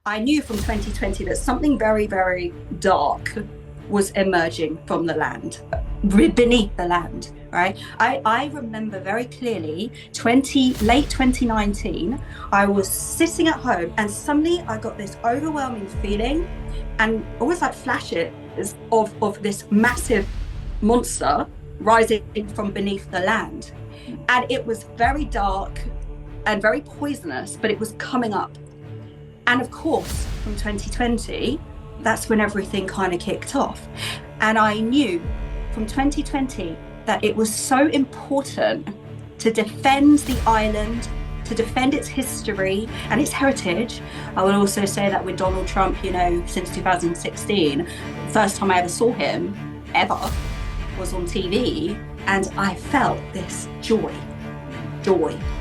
I knew from 2020 that something very, very dark was emerging from the land, beneath the land, right? I remember very clearly late 2019, I was sitting at home and suddenly I got this overwhelming feeling and almost like flashes of this massive monster rising from beneath the land. And it was very dark and very poisonous, but it was coming up. And of course, from 2020, that's when everything kind of kicked off. And I knew from 2020 that it was so important to defend the island, to defend its history and its heritage. I will also say that with Donald Trump, since 2016, the first time I ever saw him, ever, was on TV. And I felt this joy.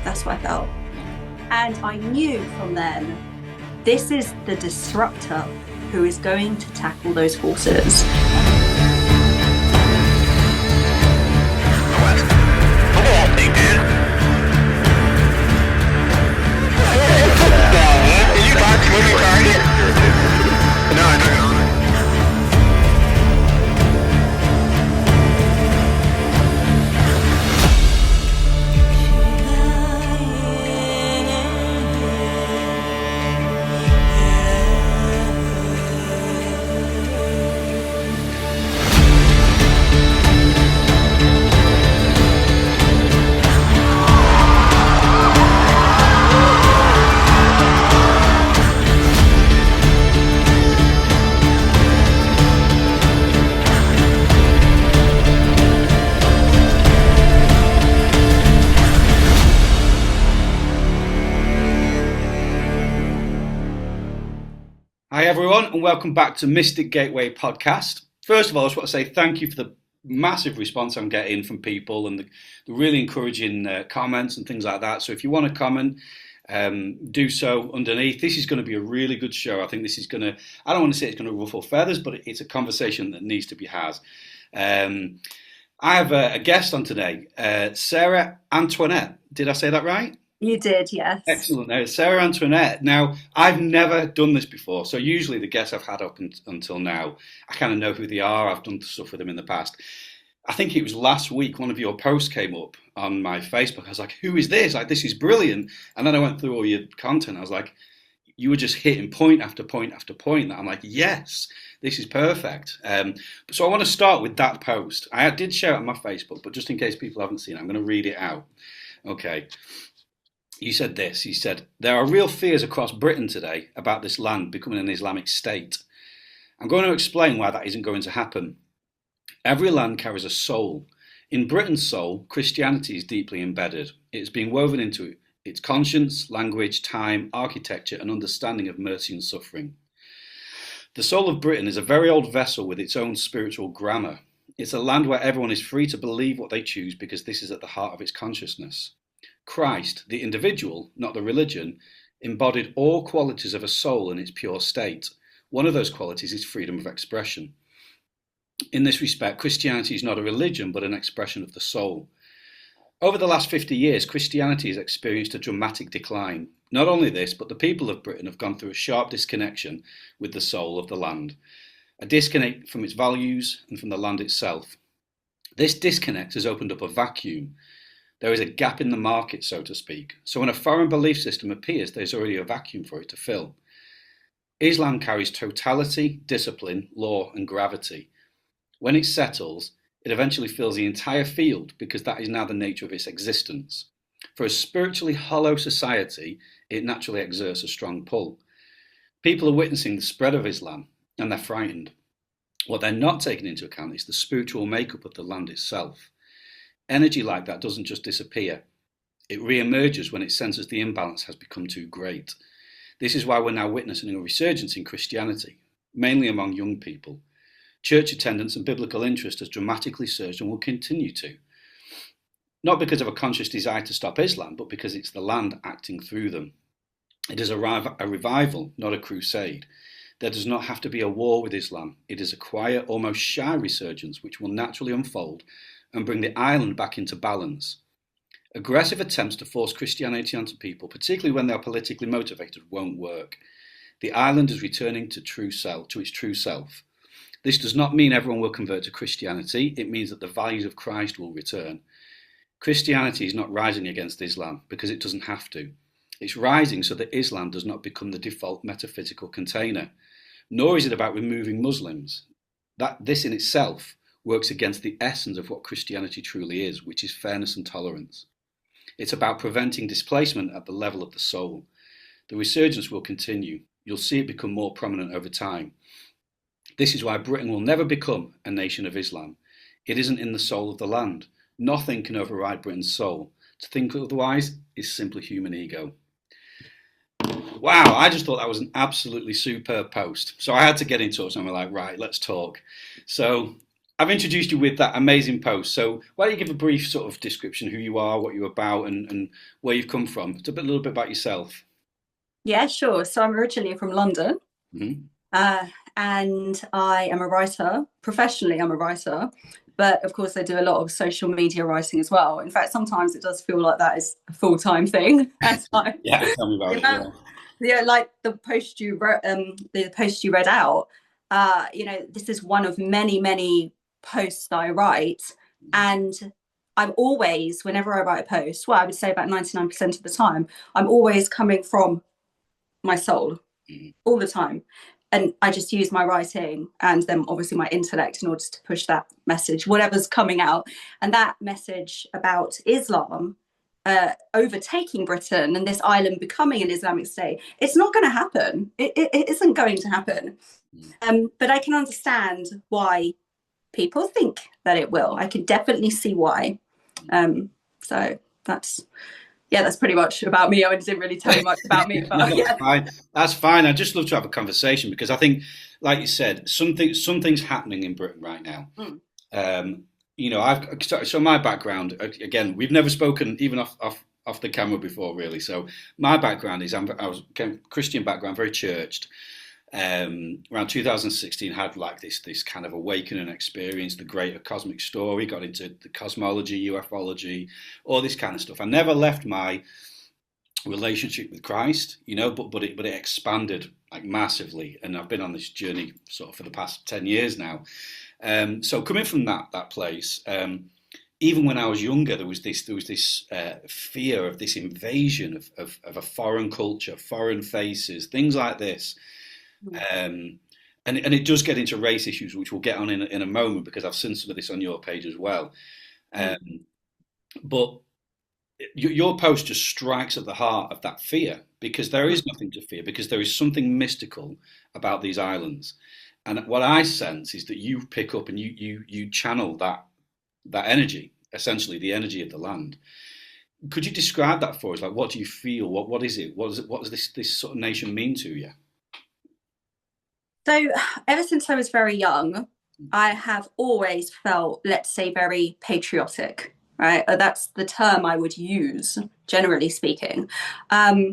That's what I felt. And I knew from then, this is the disruptor who is going to tackle those forces. Hi everyone, and welcome back to Mystic Gateway Podcast. First of all, I just want to say thank you for the massive response I'm getting from people and the really encouraging comments and things like that. So if you want to comment, do so underneath. This is going to be a really good show. I think this is going to, I don't want to say it's going to ruffle feathers, but it's a conversation that needs to be had. I have a guest on today, Sarah Antoinette. Did I say that right? You did, yes. Excellent. Now, Sarah Antoinette. Now, I've never done this before, so usually the guests I've had up until now, I kind of know who they are. I've done stuff with them in the past. I think it was last week one of your posts came up on my Facebook. I was like, who is this? Like, this is brilliant. And then I went through all your content. I was like, you were just hitting point after point after point. That I'm like, yes, this is perfect. So I want to start with that post. I did share it on my Facebook, but just in case people haven't seen it, I'm going to read it out. Okay. You said this, you said, there are real fears across Britain today about this land becoming an Islamic state. I'm going to explain why that isn't going to happen. Every land carries a soul. In Britain's soul, Christianity is deeply embedded. It has been woven into its conscience, language, time, architecture, and understanding of mercy and suffering. The soul of Britain is a very old vessel with its own spiritual grammar. It's a land where everyone is free to believe what they choose because this is at the heart of its consciousness. Christ, the individual, not the religion, embodied all qualities of a soul in its pure state. One of those qualities is freedom of expression. In this respect, Christianity is not a religion, but an expression of the soul. Over the last 50 years, Christianity has experienced a dramatic decline. Not only this, but the people of Britain have gone through a sharp disconnection with the soul of the land, a disconnect from its values and from the land itself. This disconnect has opened up a vacuum. There is a gap in the market, so to speak. So when a foreign belief system appears, there's already a vacuum for it to fill. Islam carries totality, discipline, law, and gravity. When it settles, it eventually fills the entire field because that is now the nature of its existence. For a spiritually hollow society, it naturally exerts a strong pull. People are witnessing the spread of Islam, and they're frightened. What they're not taking into account is the spiritual makeup of the land itself. Energy like that doesn't just disappear. It re-emerges when it senses the imbalance has become too great. This is why we're now witnessing a resurgence in Christianity, mainly among young people. Church attendance and biblical interest has dramatically surged and will continue to. Not because of a conscious desire to stop Islam, but because it's the land acting through them. It is a revival, not a crusade. There does not have to be a war with Islam. It is a quiet, almost shy resurgence which will naturally unfold and bring the island back into balance. Aggressive attempts to force Christianity onto people, particularly when they are politically motivated, won't work. The island is returning to its true self. This does not mean everyone will convert to Christianity. It means that the values of Christ will return. Christianity is not rising against Islam because it doesn't have to. It's rising so that Islam does not become the default metaphysical container. Nor is it about removing Muslims. This in itself works against the essence of what Christianity truly is, which is fairness and tolerance. It's about preventing displacement at the level of the soul. The resurgence will continue. You'll see it become more prominent over time. This is why Britain will never become a nation of Islam. It isn't in the soul of the land. Nothing can override Britain's soul. To think otherwise is simply human ego. Wow, I just thought that was an absolutely superb post. So I had to get in touch and we're like, right, let's talk. So I've introduced you with that amazing post. So why don't you give a brief sort of description, who you are, what you're about, and where you've come from. It's a little bit about yourself. Yeah, sure. So I'm originally from London. Mm-hmm. And I am a writer. Professionally, I'm a writer. But of course, I do a lot of social media writing as well. In fact, sometimes it does feel like that is a full-time thing. Yeah, tell me about it. Yeah. Yeah, like the post you read out. This is one of many, many posts that I write, and I'm always, whenever I write a post, well, I would say about 99% of the time, I'm always coming from my soul all the time. And I just use my writing and then obviously my intellect in order to push that message, whatever's coming out. And that message about Islam overtaking Britain and this island becoming an Islamic state, it's not going to happen. It isn't going to happen. But I can understand why people think that it will. I can definitely see why. So that's pretty much about me. I didn't really tell you much about me, but no, that's fine. That's fine. I just love to have a conversation because I think, like you said, something's happening in Britain right now. So my background, again, we've never spoken even off the camera before, really. So my background is I was Christian background, very churched. Around 2016, had like this kind of awakening experience, the greater cosmic story, got into the cosmology, ufology, all this kind of stuff. I never left my relationship with Christ, but it expanded like massively, and I've been on this journey sort of for the past 10 years now. So coming from that place, even when I was younger, there was this fear of this invasion of a foreign culture, foreign faces, things like this. And it does get into race issues, which we'll get on in a moment, because I've seen some of this on your page as well. But your post just strikes at the heart of that fear, because there is nothing to fear, because there is something mystical about these islands. And what I sense is that you pick up and you channel that energy, essentially the energy of the land. Could you describe that for us? Like, what do you feel? What is it? What does this sort of nation mean to you? So ever since I was very young, I have always felt, let's say, very patriotic, right? That's the term I would use, generally speaking. Going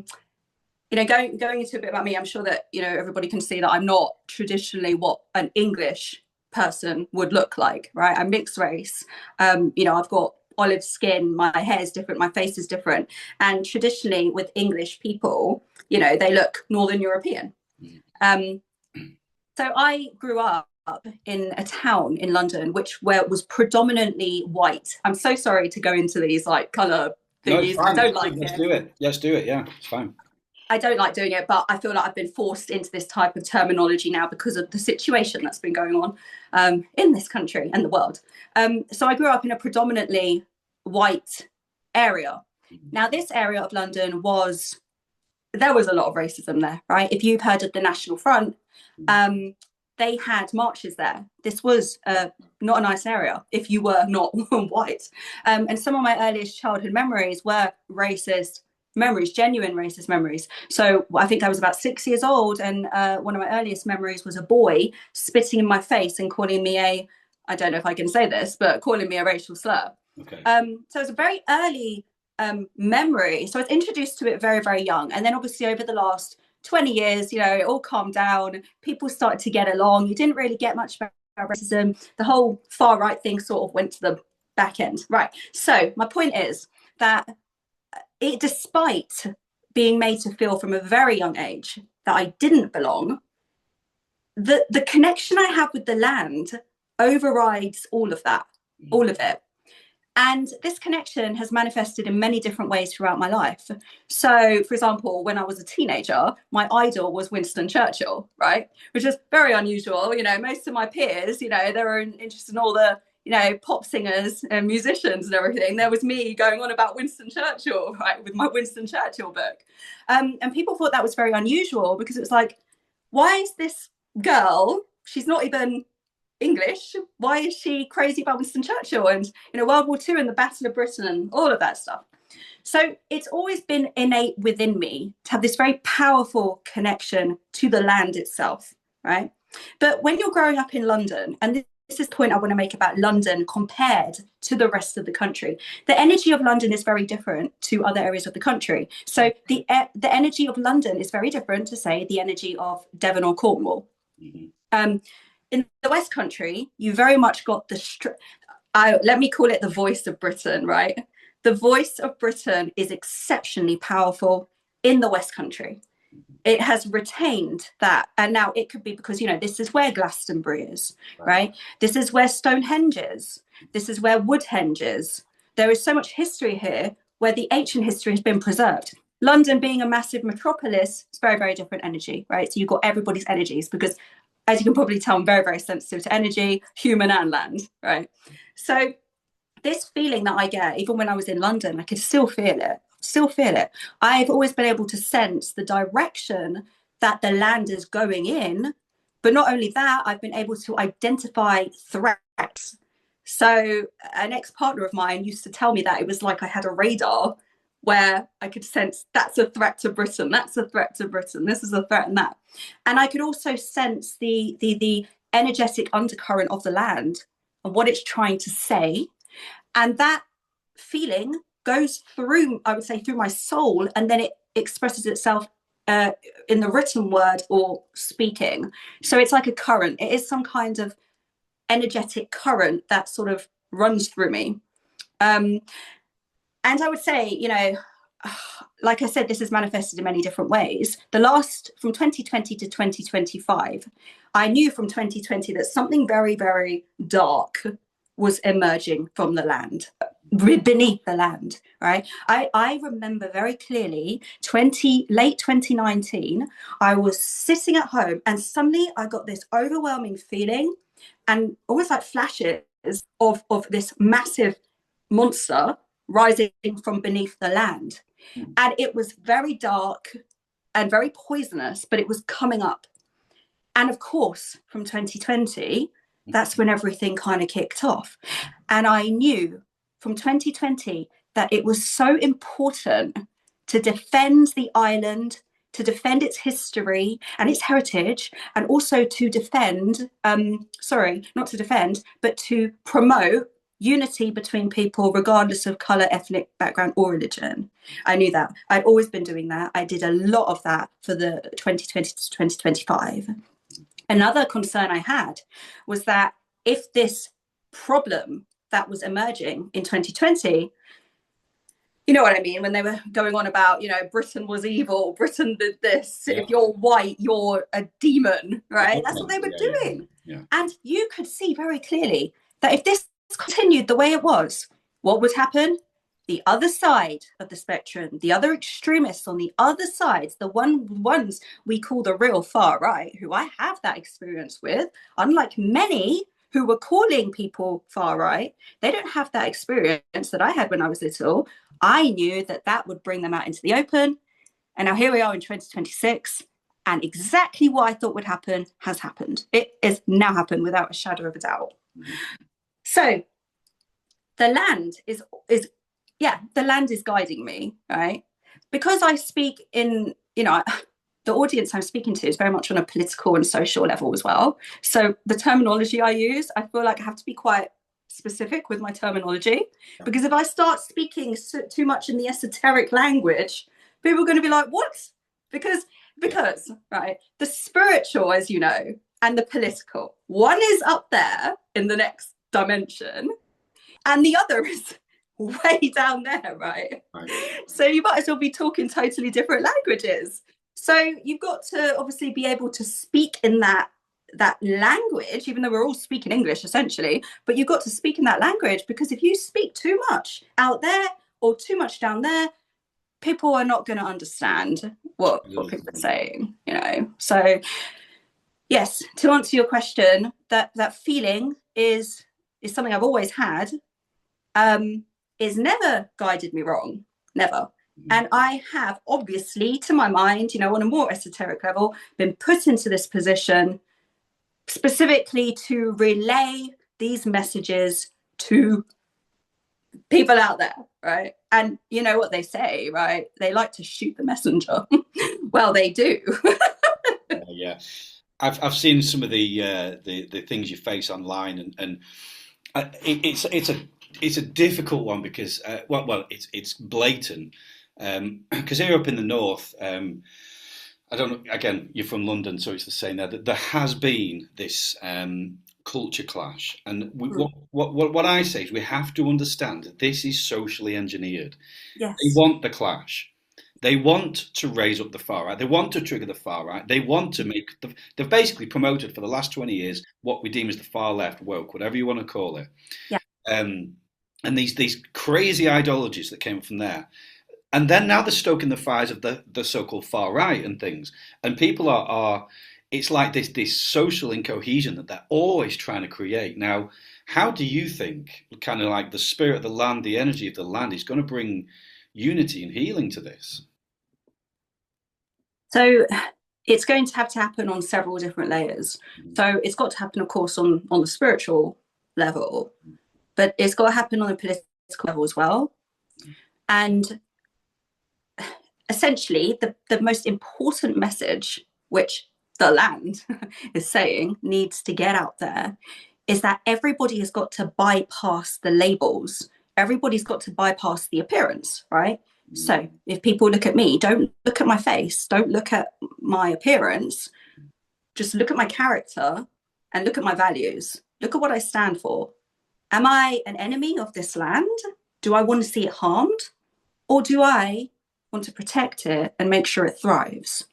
into a bit about me, I'm sure that, everybody can see that I'm not traditionally what an English person would look like, right? I'm mixed race. I've got olive skin, my hair is different, my face is different. And traditionally with English people, they look Northern European. So I grew up in a town in London where it was predominantly white. I'm so sorry to go into these like colour thingies. No, I don't like it. Let's do it. Yeah, it's fine. I don't like doing it, but I feel like I've been forced into this type of terminology now because of the situation that's been going on in this country and the world. So I grew up in a predominantly white area. Now, this area of London there was a lot of racism there, right? If you've heard of the National Front, they had marches there. This was not a nice area if you were not white. And some of my earliest childhood memories were racist memories, genuine racist memories. So I think I was about 6 years old, and one of my earliest memories was a boy spitting in my face and calling me I don't know if I can say this, but calling me a racial slur. Okay. So it's a very early memory. So I was introduced to it very, very young. And then obviously over the last 20 years, it all calmed down. People started to get along. You didn't really get much about racism. The whole far right thing sort of went to the back end. Right. So my point is that despite being made to feel from a very young age that I didn't belong, the connection I have with the land overrides all of that, all of it. And this connection has manifested in many different ways throughout my life. So, for example, when I was a teenager, my idol was Winston Churchill, right? Which is very unusual. You know, most of my peers, you know, they were interested in all the, you know, pop singers and musicians and everything. There was me going on about Winston Churchill, right, with my Winston Churchill book. And people thought that was very unusual because it was like, why is this girl, she's not even English, why is she crazy about Winston Churchill and, you know, World War II and the Battle of Britain and all of that stuff? So it's always been innate within me to have this very powerful connection to the land itself, right? But when you're growing up in London, and this is the point I want to make about London compared to the rest of the country, the energy of London is very different to other areas of the country. So the energy of London is very different to, say, the energy of Devon or Cornwall. Mm-hmm. In the West Country, you very much got let me call it the voice of Britain, right? The voice of Britain is exceptionally powerful in the West Country. It has retained that. And now it could be because, you know, this is where Glastonbury is, right? This is where Stonehenge is. This is where Woodhenge is. There is so much history here where the ancient history has been preserved. London being a massive metropolis, it's very, very different energy, right? So you've got everybody's energies because, as you can probably tell, I'm very, very sensitive to energy, human and land, right? So this feeling that I get, even when I was in London, I could still feel it. I've always been able to sense the direction that the land is going in. But not only that, I've been able to identify threats. So an ex-partner of mine used to tell me that it was like I had a radar where I could sense that's a threat to Britain, that's a threat to Britain, this is a threat and that. And I could also sense the energetic undercurrent of the land and what it's trying to say. And that feeling goes through, I would say, through my soul, and then it expresses itself in the written word or speaking. So it's like a current. It is some kind of energetic current that sort of runs through me. And I would say, you know, like I said, this is manifested in many different ways. From 2020 to 2025, I knew from 2020 that something very, very dark was emerging from the land, beneath the land, right? I remember very clearly, late 2019, I was sitting at home and suddenly I got this overwhelming feeling and almost like flashes of this massive monster rising from beneath the land. And it was very dark and very poisonous, but it was coming up. And of course, from 2020, that's when everything kind of kicked off. And I knew from 2020 that it was so important to defend the island, to defend its history and its heritage, and also to defend, not to defend, but to promote unity between people, regardless of colour, ethnic background or religion. I knew that. I'd always been doing that. I did a lot of that for the 2020 to 2025. Another concern I had was that if this problem that was emerging in 2020, you know what I mean, when they were going on about, you know, Britain was evil, Britain did this, if you're white, you're a demon, right? That's what they were doing. Yeah. And you could see very clearly that if this continued the way it was, what would happen? The other side of the spectrum, the other extremists on the other sides, the ones we call the real far right, who I have that experience with, unlike many who were calling people far right, they don't have that experience that I had when I was little. I knew that that would bring them out into the open. And now here we are in 2026, and exactly what I thought would happen has happened. It has now happened without a shadow of a doubt. So the land is the land is guiding me, right? Because I speak in, you know, the audience I'm speaking to is very much on a political and social level as well. So the terminology I use, I feel like I have to be quite specific with my terminology, because if I start speaking too much in the esoteric language, people are going to be like, what? Because right, the spiritual, as you know, and the political, one is up there in the next dimension and the other is way down there, right? So you might as well be talking totally different languages. So you've got to obviously be able to speak in that language, even though we're all speaking English essentially, but you've got to speak in that language, because if you speak too much out there or too much down there, people are not going to understand what people are saying, you know. So yes, to answer your question, that feeling is something I've always had. Is never guided me wrong, never. And I have obviously, to my mind, you know, on a more esoteric level, been put into this position specifically to relay these messages to people out there, right? And you know what they say, right? They like to shoot the messenger. Well, they do. Yeah, I've seen some of the things you face online, and it's a difficult one because it's blatant. Because here up in the north, I don't know. Again, you're from London, so it's the same there. There has been this culture clash, and what I say is we have to understand that this is socially engineered. Yes. They want the clash. They want to raise up the far right. They want to trigger the far right. They want to make. They've basically promoted for the last 20 years what we deem as the far left, woke, whatever you want to call it. Yeah. And these crazy ideologies that came from there. And then now they're stoking the fires of the so-called far right and things. And people are it's like this social incohesion that they're always trying to create. Now, how do you think kind of like the spirit of the land, the energy of the land is going to bring unity and healing to this? So it's going to have to happen on several different layers. So it's got to happen, of course, on the spiritual level, but it's got to happen on the political level as well. And essentially, the most important message, which the land is saying needs to get out there, is that everybody has got to bypass the labels. Everybody's got to bypass the appearance, right? So if people look at me, don't look at my face, don't look at my appearance, just look at my character and look at my values. Look at what I stand for. Am I an enemy of this land? Do I want to see it harmed? Or do I want to protect it and make sure it thrives?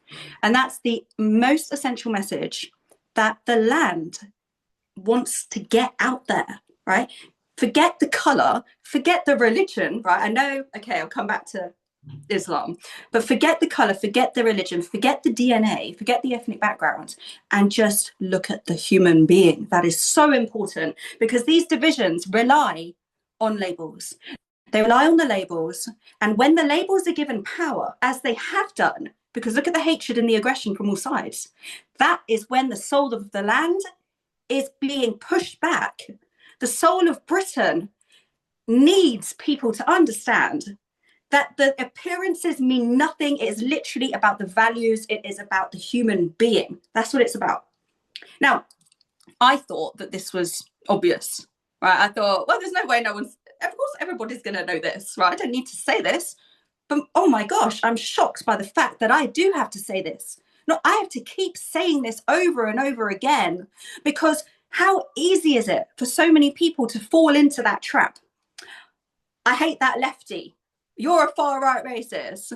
And that's the most essential message that the land wants to get out there, right? Forget the color, forget the religion, right? I know, okay, I'll come back to Islam, but forget the color, forget the religion, forget the DNA, forget the ethnic background, and just look at the human being. That is so important, because these divisions rely on labels. They rely on the labels. And when the labels are given power, as they have done, because look at the hatred and the aggression from all sides, that is when the soul of the land is being pushed back. The soul of Britain needs people to understand that the appearances mean nothing. It is literally about the values. It is about the human being. That's what it's about. Now, I thought that this was obvious, right? I thought, well, there's no way of course, everybody's going to know this, right? I don't need to say this. But oh my gosh, I'm shocked by the fact that I do have to say this. No, I have to keep saying this over and over again, because how easy is it for so many people to fall into that trap? I hate that lefty. You're a far right racist.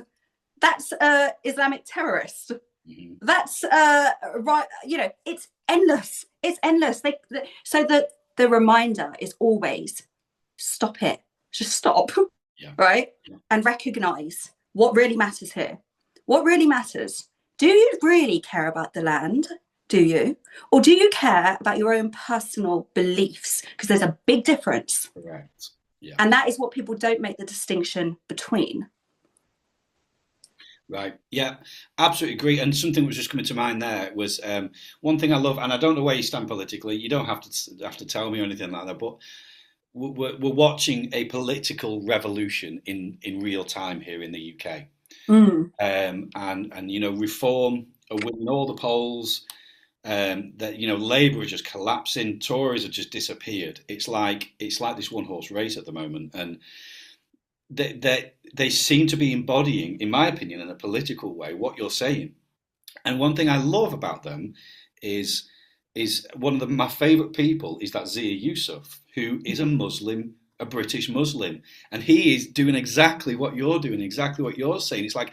That's Islamic terrorist. Mm-hmm. That's right. You know, it's endless. It's endless. So the reminder is always stop it. Just stop. Yeah. Right? Yeah. And recognize what really matters here. What really matters? Do you really care about the land? Do you? Or do you care about your own personal beliefs? Because there's a big difference. Correct. Yeah. And that is what people don't make the distinction between. Right. Yeah, absolutely agree. And something that was just coming to mind there was one thing I love, and I don't know where you stand politically. You don't have to tell me or anything like that, but we're watching a political revolution in real time here in the UK. And you know, Reform are winning all the polls. That, you know, Labour is just collapsing. Tories have just disappeared. It's like this one horse race at the moment, and they seem to be embodying, in my opinion, in a political way, what you're saying. And one thing I love about them is one of my favourite people is that Zia Yusuf, who is a Muslim, a British Muslim, and he is doing exactly what you're doing, exactly what you're saying. It's like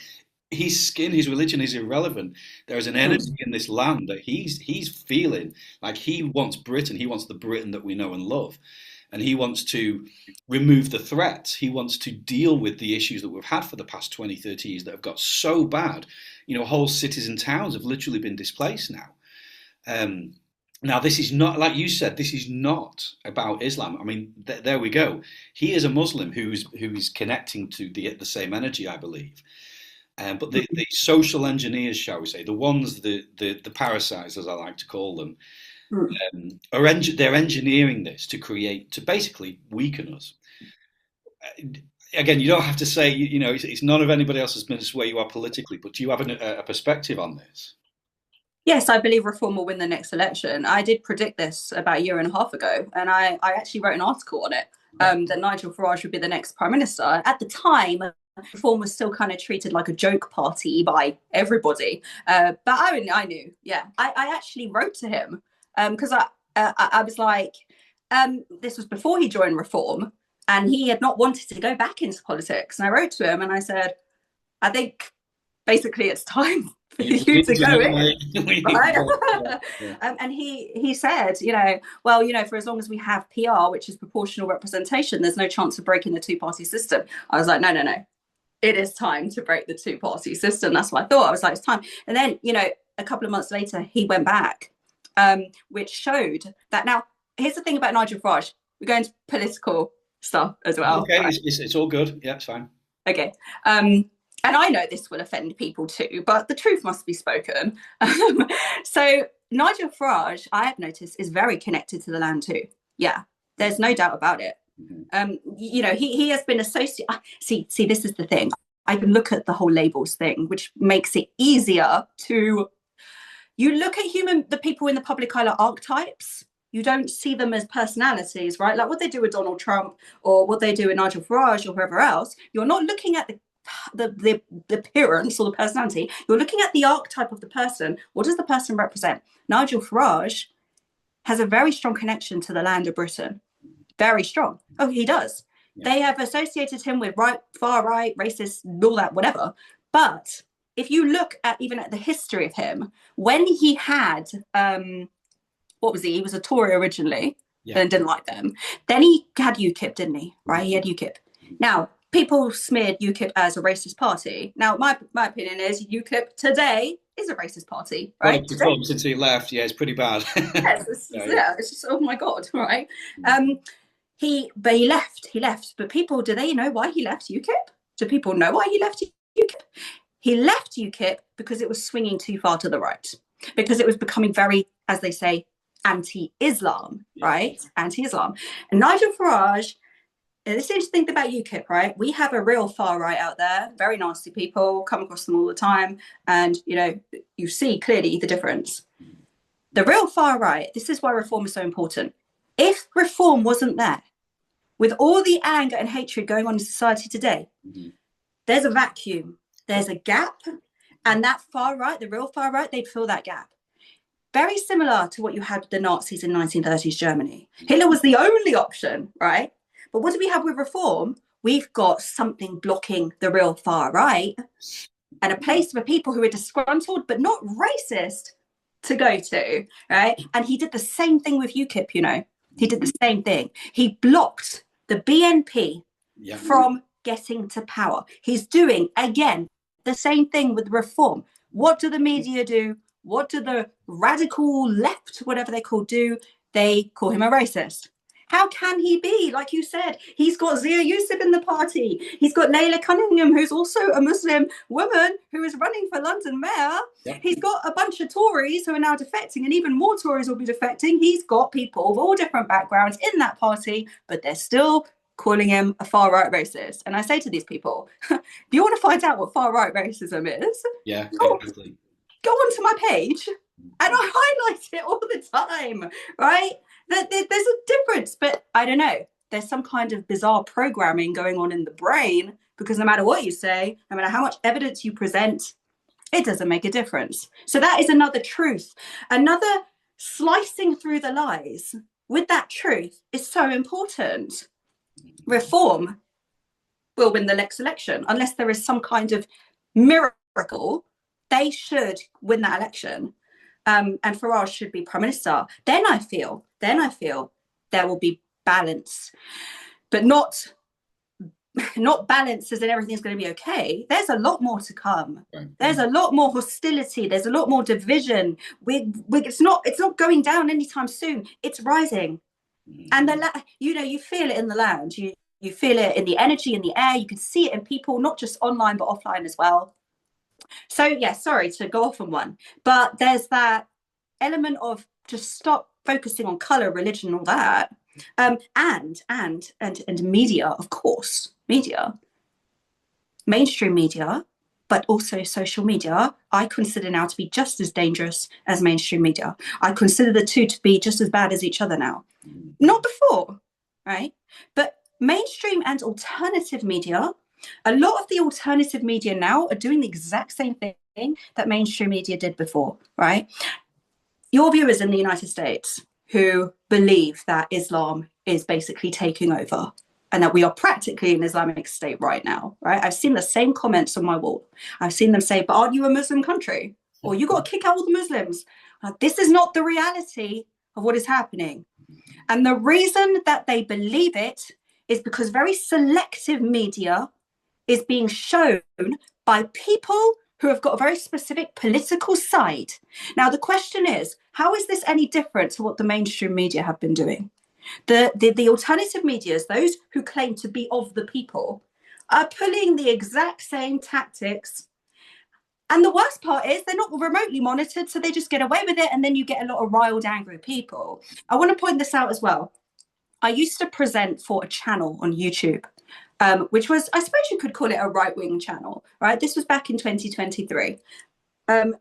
his skin, his religion is irrelevant. There is an energy in this land that he's feeling like he wants Britain. He wants the Britain that we know and love. And he wants to remove the threats. He wants to deal with the issues that we've had for the past 20, 30 years that have got so bad. Whole cities and towns have literally been displaced now. Now, this is not, like you said, this is not about Islam. I mean, there we go. He is a Muslim who is connecting to the same energy, I believe. But the social engineers, shall we say, the ones, the parasites, as I like to call them, they're engineering this to basically weaken us. Again, you don't have to say, it's none of anybody else's business where you are politically, but do you have a perspective on this? Yes, I believe Reform will win the next election. I did predict this about a year and a half ago, and I actually wrote an article on it, that Nigel Farage would be the next prime minister. At the time, Reform was still kind of treated like a joke party by everybody. But I knew, yeah. I actually wrote to him because I was like, this was before he joined Reform, and he had not wanted to go back into politics. And I wrote to him and I said, I think basically it's time for you to go in. Right? And he said, well, for as long as we have PR, which is proportional representation, there's no chance of breaking the two-party system. I was like, no. It is time to break the two-party system. That's what I thought. I was like, it's time. And then, a couple of months later, he went back, which showed that. Now, here's the thing about Nigel Farage. We're going to political stuff as well. Okay, right? it's all good. Yeah, it's fine. Okay. And I know this will offend people too, but the truth must be spoken. So Nigel Farage, I have noticed, is very connected to the land too. Yeah, there's no doubt about it. He has been associated. See, this is the thing. I can look at the whole labels thing, which makes it easier to. You look at the people in the public eye like archetypes. You don't see them as personalities, right? Like what they do with Donald Trump or what they do with Nigel Farage or whoever else. You're not looking at the appearance or the personality. You're looking at the archetype of the person. What does the person represent? Nigel Farage has a very strong connection to the land of Britain. Very strong. Oh, he does. Yeah. They have associated him with far right, racist, all that, whatever. But if you look at even at the history of him, when he had, what was he? He was a Tory originally, and didn't like them. Then he had UKIP, didn't he? Right? He had UKIP. Now, people smeared UKIP as a racist party. Now, my opinion is UKIP today is a racist party, right? Well, since he left, it's pretty bad. Yes, it's just, oh my God, right? He left. But people, do they know why he left UKIP? Do people know why he left UKIP? He left UKIP because it was swinging too far to the right, because it was becoming very, as they say, anti-Islam, right? Anti-Islam. And Nigel Farage, this is the interesting thing about UKIP, right? We have a real far right out there, very nasty people, come across them all the time. And, you see clearly the difference. The real far right, this is why Reform is so important. If Reform wasn't there, with all the anger and hatred going on in society today, there's a vacuum, there's a gap, and that far right, the real far right, they'd fill that gap. Very similar to what you had with the Nazis in 1930s Germany. Hitler was the only option, right? But what do we have with Reform? We've got something blocking the real far right and a place for people who are disgruntled but not racist to go to, right? And he did the same thing with UKIP, He did the same thing. He blocked the BNP from getting to power. He's doing, again, the same thing with Reform. What do the media do? What do the radical left, whatever they do? They call him a racist. How can he be? Like you said, he's got Zia Yusuf in the party. He's got Layla Cunningham, who's also a Muslim woman who is running for London mayor. Yep. He's got a bunch of Tories who are now defecting, and even more Tories will be defecting. He's got people of all different backgrounds in that party, but they're still calling him a far-right racist. And I say to these people, if you want to find out what far-right racism is, go onto my page and I highlight it all the time, right? There's a difference, but I don't know. There's some kind of bizarre programming going on in the brain, because no matter what you say, no matter how much evidence you present, it doesn't make a difference. So that is another truth. Another slicing through the lies with that truth is so important. Reform will win the next election unless there is some kind of miracle miracle, they should win that election, and Farage should be prime minister. Then I feel there will be balance, but not balance as in everything's going to be okay. There's a lot more to come. There's a lot more hostility. There's a lot more division. It's not going down anytime soon. It's rising, and you feel it in the land. You feel it in the energy in the air. You can see it in people, not just online but offline as well. So yeah, sorry to go off on one, but there's that element of just stop focusing on color, religion, all that, and media, of course, mainstream media, but also social media. I consider now to be just as dangerous as mainstream media. I consider the two to be just as bad as each other now. Not before, right? But mainstream and alternative media. A lot of the alternative media now are doing the exact same thing that mainstream media did before, right? Your viewers in the United States who believe that Islam is basically taking over and that we are practically an Islamic state right now, right? I've seen the same comments on my wall. I've seen them say, but aren't you a Muslim country? Or you got to kick out all the Muslims. This is not the reality of what is happening. And the reason that they believe it is because very selective media is being shown by people who have got a very specific political side. Now, the question is, how is this any different to what the mainstream media have been doing? The alternative medias, those who claim to be of the people, are pulling the exact same tactics. And the worst part is they're not remotely monitored, so they just get away with it, and then you get a lot of riled, angry people. I want to point this out as well. I used to present for a channel on YouTube, which was, I suppose you could call it a right-wing channel, right? This was back in 2023. And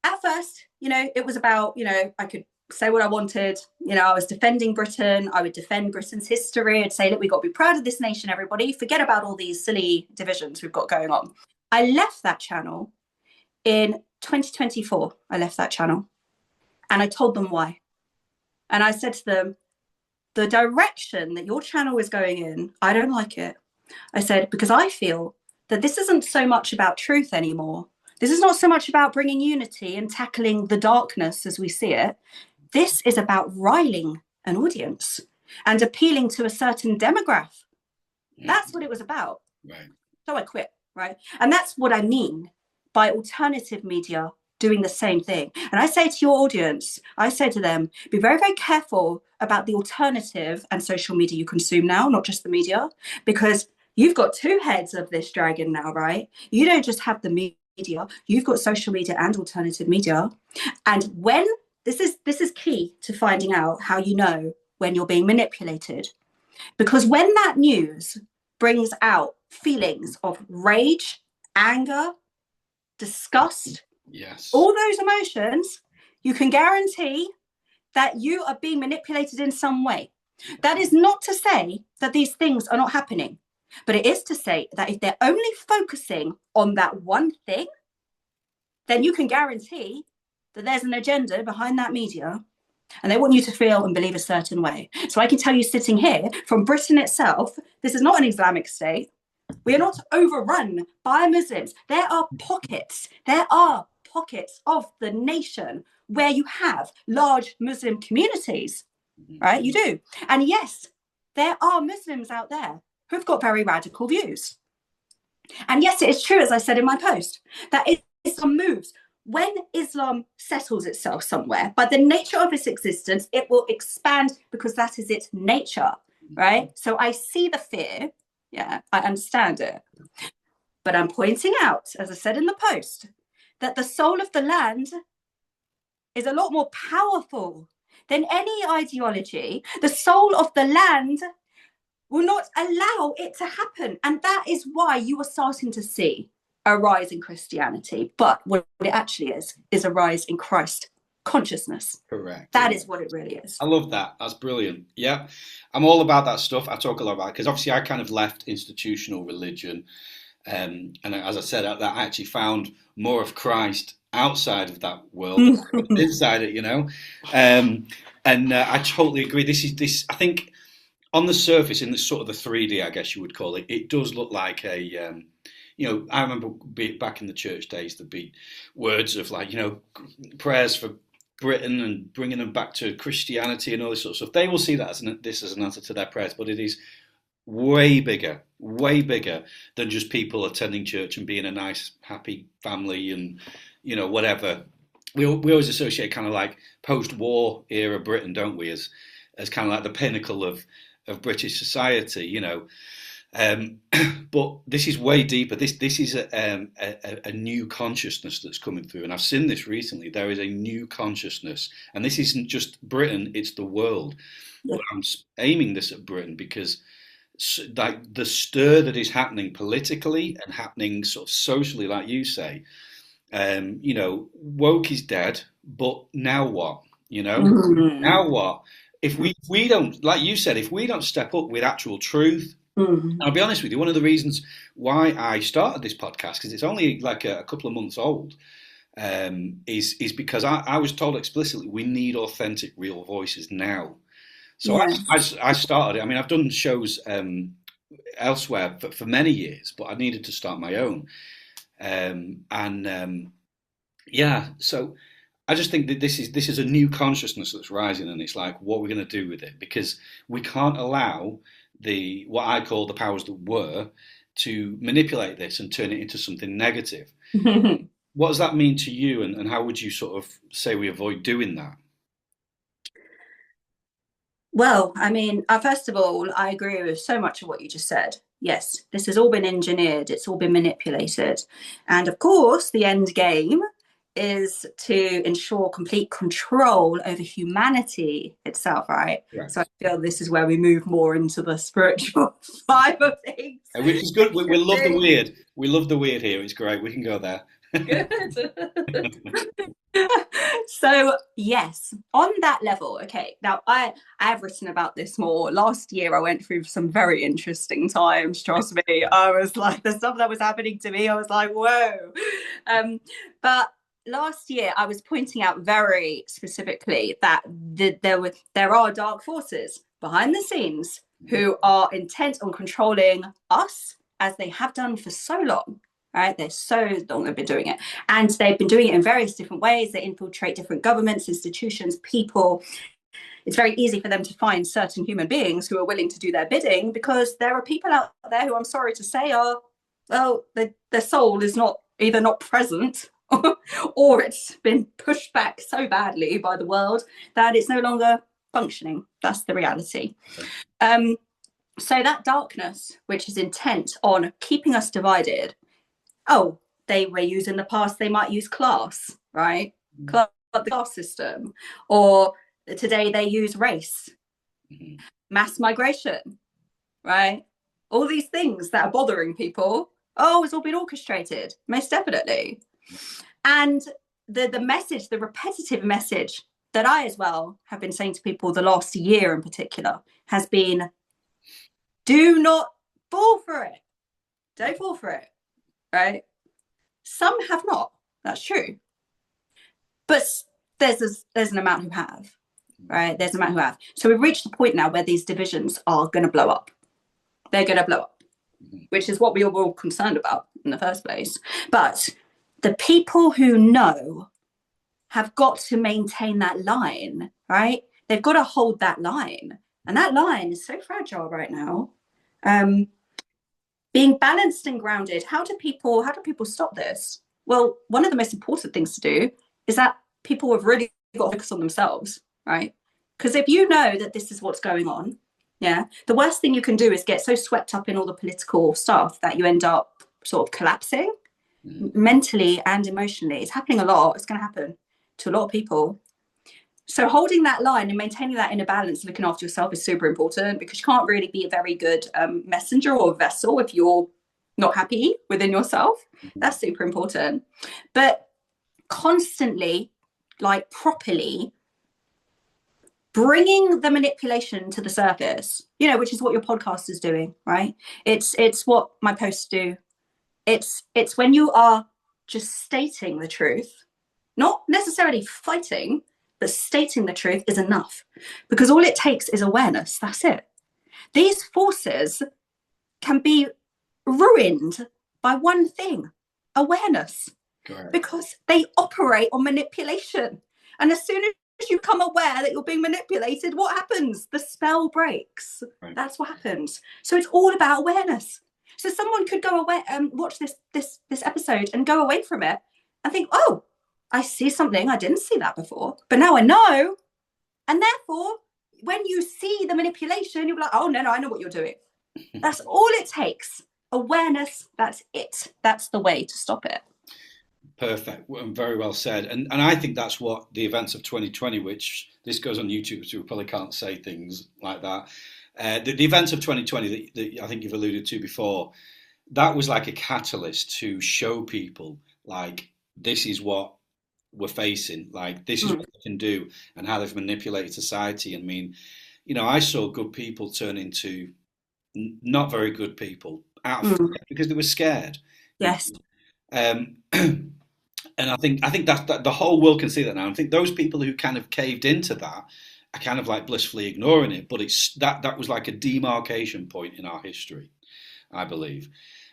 at first, it was about, I could say what I wanted. I was defending Britain. I would defend Britain's history. I'd say, look, we've got to be proud of this nation, everybody. Forget about all these silly divisions we've got going on. I left that channel in 2024. I left that channel and I told them why. And I said to them, the direction that your channel is going in, I don't like it. I said, because I feel that this isn't so much about truth anymore. This is not so much about bringing unity and tackling the darkness as we see it. This is about riling an audience and appealing to a certain demographic. That's what it was about. Right. So I quit, right? And that's what I mean by alternative media doing the same thing. And I say to your audience, I say to them, be very, very careful about the alternative and social media you consume now, not just the media, because you've got two heads of this dragon now, right? You don't just have the media, you've got social media and alternative media. And when this is key to finding out how you know when you're being manipulated, because when that news brings out feelings of rage, anger, disgust, yes, all those emotions, you can guarantee that you are being manipulated in some way. That is not to say that these things are not happening, but it is to say that if they're only focusing on that one thing, then you can guarantee that there's an agenda behind that media and they want you to feel and believe a certain way. So I can tell you, sitting here from Britain itself, this is not an Islamic state. We are not overrun by Muslims. There are pockets of the nation where you have large Muslim communities, right? You do. And yes, there are Muslims out there who've got very radical views. And yes, it is true, as I said in my post, that Islam moves. When Islam settles itself somewhere, by the nature of its existence, it will expand because that is its nature, right? So I see the fear. Yeah, I understand it. But I'm pointing out, as I said in the post, that the soul of the land is a lot more powerful than any ideology. The soul of the land will not allow it to happen. And that is why you are starting to see a rise in Christianity. But what it actually is a rise in Christ consciousness. Correct. That is what it really is. I love that. That's brilliant. Yeah, I'm all about that stuff. I talk a lot about it because obviously I kind of left institutional religion. And as I said, I actually found more of Christ outside of that world than inside it, I totally agree. I think on the surface, in the sort of the 3D, I guess you would call it, it does look like a I remember back in the church days, there'd be words of like, prayers for Britain and bringing them back to Christianity and all this sort of stuff. They will see that this as an answer to their prayers, but it is way bigger than just people attending church and being a nice, happy family and, whatever. We always associate kind of like post-war era Britain, don't we, as kind of like the pinnacle of British society, but this is way deeper. This is a new consciousness that's coming through, and I've seen this recently. There is a new consciousness, and this isn't just Britain; it's the world. Yeah. But I'm aiming this at Britain because, like, the stir that is happening politically and happening sort of socially, like you say, woke is dead, but now what? Now what? If we don't, like you said, if we don't step up with actual truth. I'll be honest with you, one of the reasons why I started this podcast, because it's only like a couple of months old, is because I was told explicitly we need authentic, real voices now. So I started it. I mean, I've done shows elsewhere for many years, but I needed to start my own. So I just think that this is a new consciousness that's rising, and it's like, what we're going to do with it, because we can't allow what I call the powers that were to manipulate this and turn it into something negative. What does that mean to you, and how would you sort of say we avoid doing that? Well, I mean, first of all, I agree with so much of what you just said. Yes, this has all been engineered, it's all been manipulated. And of course, the end game is to ensure complete control over humanity itself, right? Right. So I feel this is where we move more into the spiritual side of things. Which is good. We love the weird. We love the weird here. It's great. We can go there. Good. So yes, on that level, okay. Now I have written about this more. Last year I went through some very interesting times, trust me. I was like, the stuff that was happening to me, I was like, whoa. But last year I was pointing out very specifically that there are dark forces behind the scenes who are intent on controlling us, as they have done for so long. Right, they're so long they've been doing it, and they've been doing it in various different ways. They infiltrate different governments, institutions, people. It's very easy for them to find certain human beings who are willing to do their bidding, because there are people out there who, I'm sorry to say, their soul is either not present or it's been pushed back so badly by the world that it's no longer functioning. That's the reality. So that darkness, which is intent on keeping us divided. They were used in the past, they might use class, right? The class system. Or today they use race, mass migration, right? All these things that are bothering people. It's all been orchestrated, most definitely. And the message, the repetitive message that I as well have been saying to people the last year in particular has been, do not fall for it. Don't fall for it. Right? Some have not. That's true. But there's an amount who have. Right? There's an amount who have. So we've reached the point now where these divisions are going to blow up. They're going to blow up, which is what we were all concerned about in the first place. But the people who know have got to maintain that line, right? They've got to hold that line. And that line is so fragile right now. Being balanced and grounded, how do people stop this? Well, one of the most important things to do is that people have really got to focus on themselves, right? Because if you know that this is what's going on, the worst thing you can do is get so swept up in all the political stuff that you end up sort of collapsing mentally and emotionally. It's happening a lot. It's going to happen to a lot of people. So holding that line and maintaining that inner balance, looking after yourself, is super important, because you can't really be a very good messenger or vessel if you're not happy within yourself. That's super important. But constantly, like properly bringing the manipulation to the surface, which is what your podcast is doing, right? It's what my posts do. It's when you are just stating the truth, not necessarily fighting, but stating the truth is enough, because all it takes is awareness. That's it. These forces can be ruined by one thing: awareness. Correct. Because they operate on manipulation. And as soon as you become aware that you're being manipulated, what happens? The spell breaks. Right. That's what happens. So it's all about awareness. So someone could go away and watch this episode and go away from it and think, oh, I see something. I didn't see that before, but now I know. And therefore, when you see the manipulation, you'll be like, oh, no, I know what you're doing. That's all it takes. Awareness, that's it. That's the way to stop it. Perfect. Very well said. And I think that's what the events of 2020, which this goes on YouTube, so we probably can't say things like that. The events of 2020 that I think you've alluded to before, that was like a catalyst to show people, like, this is what we're facing, like, this is what they can do, and how they've manipulated society. I mean, I saw good people turn into not very good people out of fear because they were scared. Yes. And I think that the whole world can see that now. I think those people who kind of caved into that are kind of like blissfully ignoring it. But it's that was like a demarcation point in our history, I believe.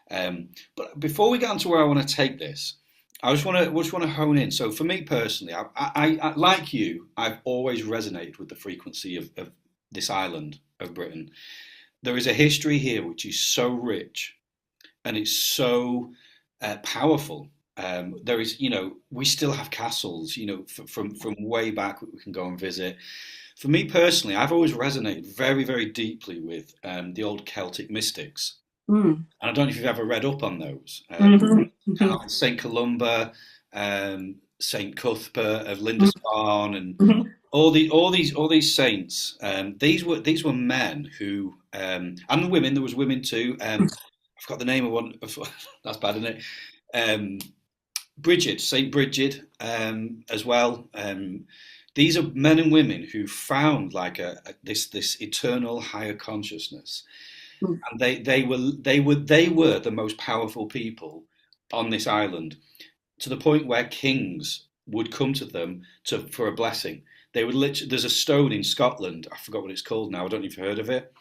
But before we get on to where I want to take this, I just want to hone in. So for me personally, I like you, I've always resonated with the frequency of this island of Britain. There is a history here which is so rich, and it's so powerful. There is, we still have castles, from way back we can go and visit. For me personally, I've always resonated very, very deeply with the old Celtic mystics. And I don't know if you've ever read up on those. Saint Columba, Saint Cuthbert of Lindisfarne, and all these saints. These were men who, and women. There was women too. I forgot the name of one. That's bad, isn't it? Bridget, Saint Bridget, as well. These are men and women who found like this eternal higher consciousness, and they were the most powerful people on this island, to the point where kings would come to them for a blessing. They would literally. There's a stone in Scotland. I forgot what it's called now. I don't know if you've heard of it.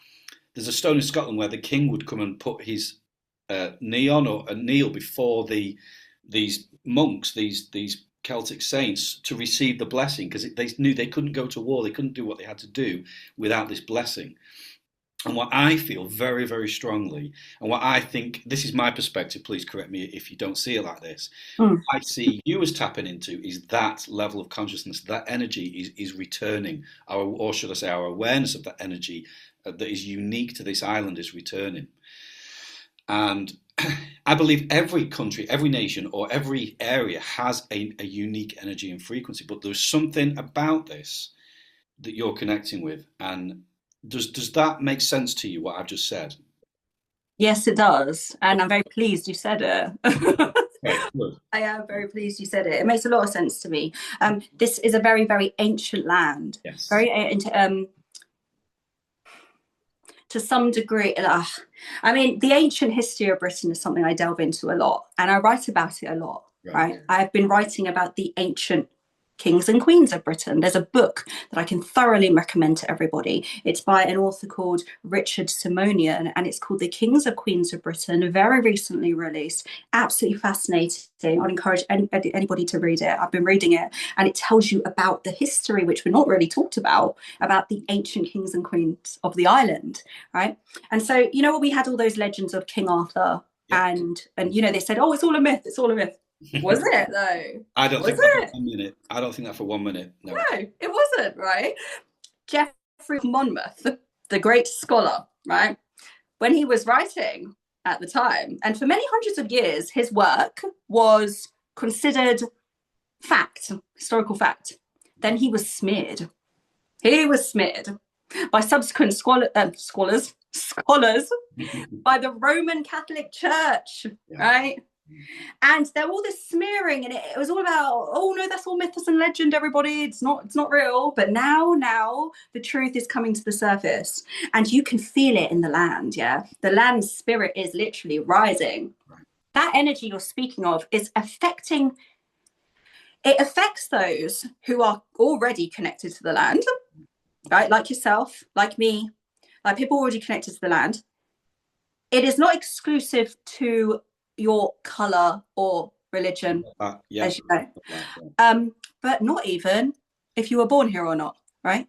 There's a stone in Scotland where the king would come and put his knee on, or kneel before these monks, these Celtic saints, to receive the blessing, because they knew they couldn't go to war, they couldn't do what they had to do without this blessing. And what I feel very, very strongly, and what I think, this is my perspective, please correct me if you don't see it like this, I see you as tapping into is that level of consciousness, that energy is returning, or should I say our awareness of that energy that is unique to this island is returning. And I believe every country, every nation, or every area has a unique energy and frequency, but there's something about this that you're connecting with. And does that make sense to you, what I've just said? Yes, it does. And I'm very pleased you said it. Good. I am very pleased you said it. It makes a lot of sense to me. This is a very, very ancient land. Yes. Very to some degree. I mean, the ancient history of Britain is something I delve into a lot, and I write about it a lot. Right? I've been writing about the ancient kings and queens of Britain. There's a book that I can thoroughly recommend to everybody. It's by an author called Richard Simonian, and it's called The Kings and Queens of Britain, very recently released. Absolutely fascinating. I'd encourage anybody to read it. I've been reading it, and it tells you about the history, which we're not really talked about the ancient kings and queens of the island, right? And so, we had all those legends of King Arthur, and they said, oh, it's all a myth, it's all a myth. Was it though? I don't think that for 1 minute. I don't think that for 1 minute. No, it wasn't, right? Geoffrey of Monmouth, the great scholar, right? When he was writing at the time, and for many hundreds of years, his work was considered fact, historical fact. Then he was smeared. He was smeared by subsequent scholars by the Roman Catholic Church, right? And there was all this smearing, and it was all about, oh no, that's all mythos and legend, everybody. It's not real. But now the truth is coming to the surface, and you can feel it in the land. Yeah, the land's spirit is literally rising. That energy you're speaking of is affecting. It affects those who are already connected to the land, right? Like yourself, like me, like people already connected to the land. It is not exclusive to your color or religion, Yeah. as you know. But not even if you were born here or not, right?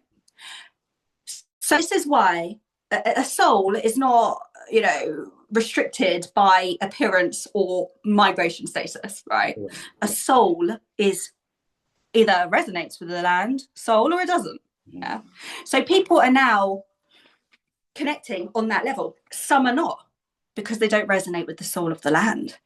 So this is why a soul is not, restricted by appearance or migration status, right? A soul is either resonates with the land soul or it doesn't. Yeah. So people are now connecting on that level. Some are not, because they don't resonate with the soul of the land.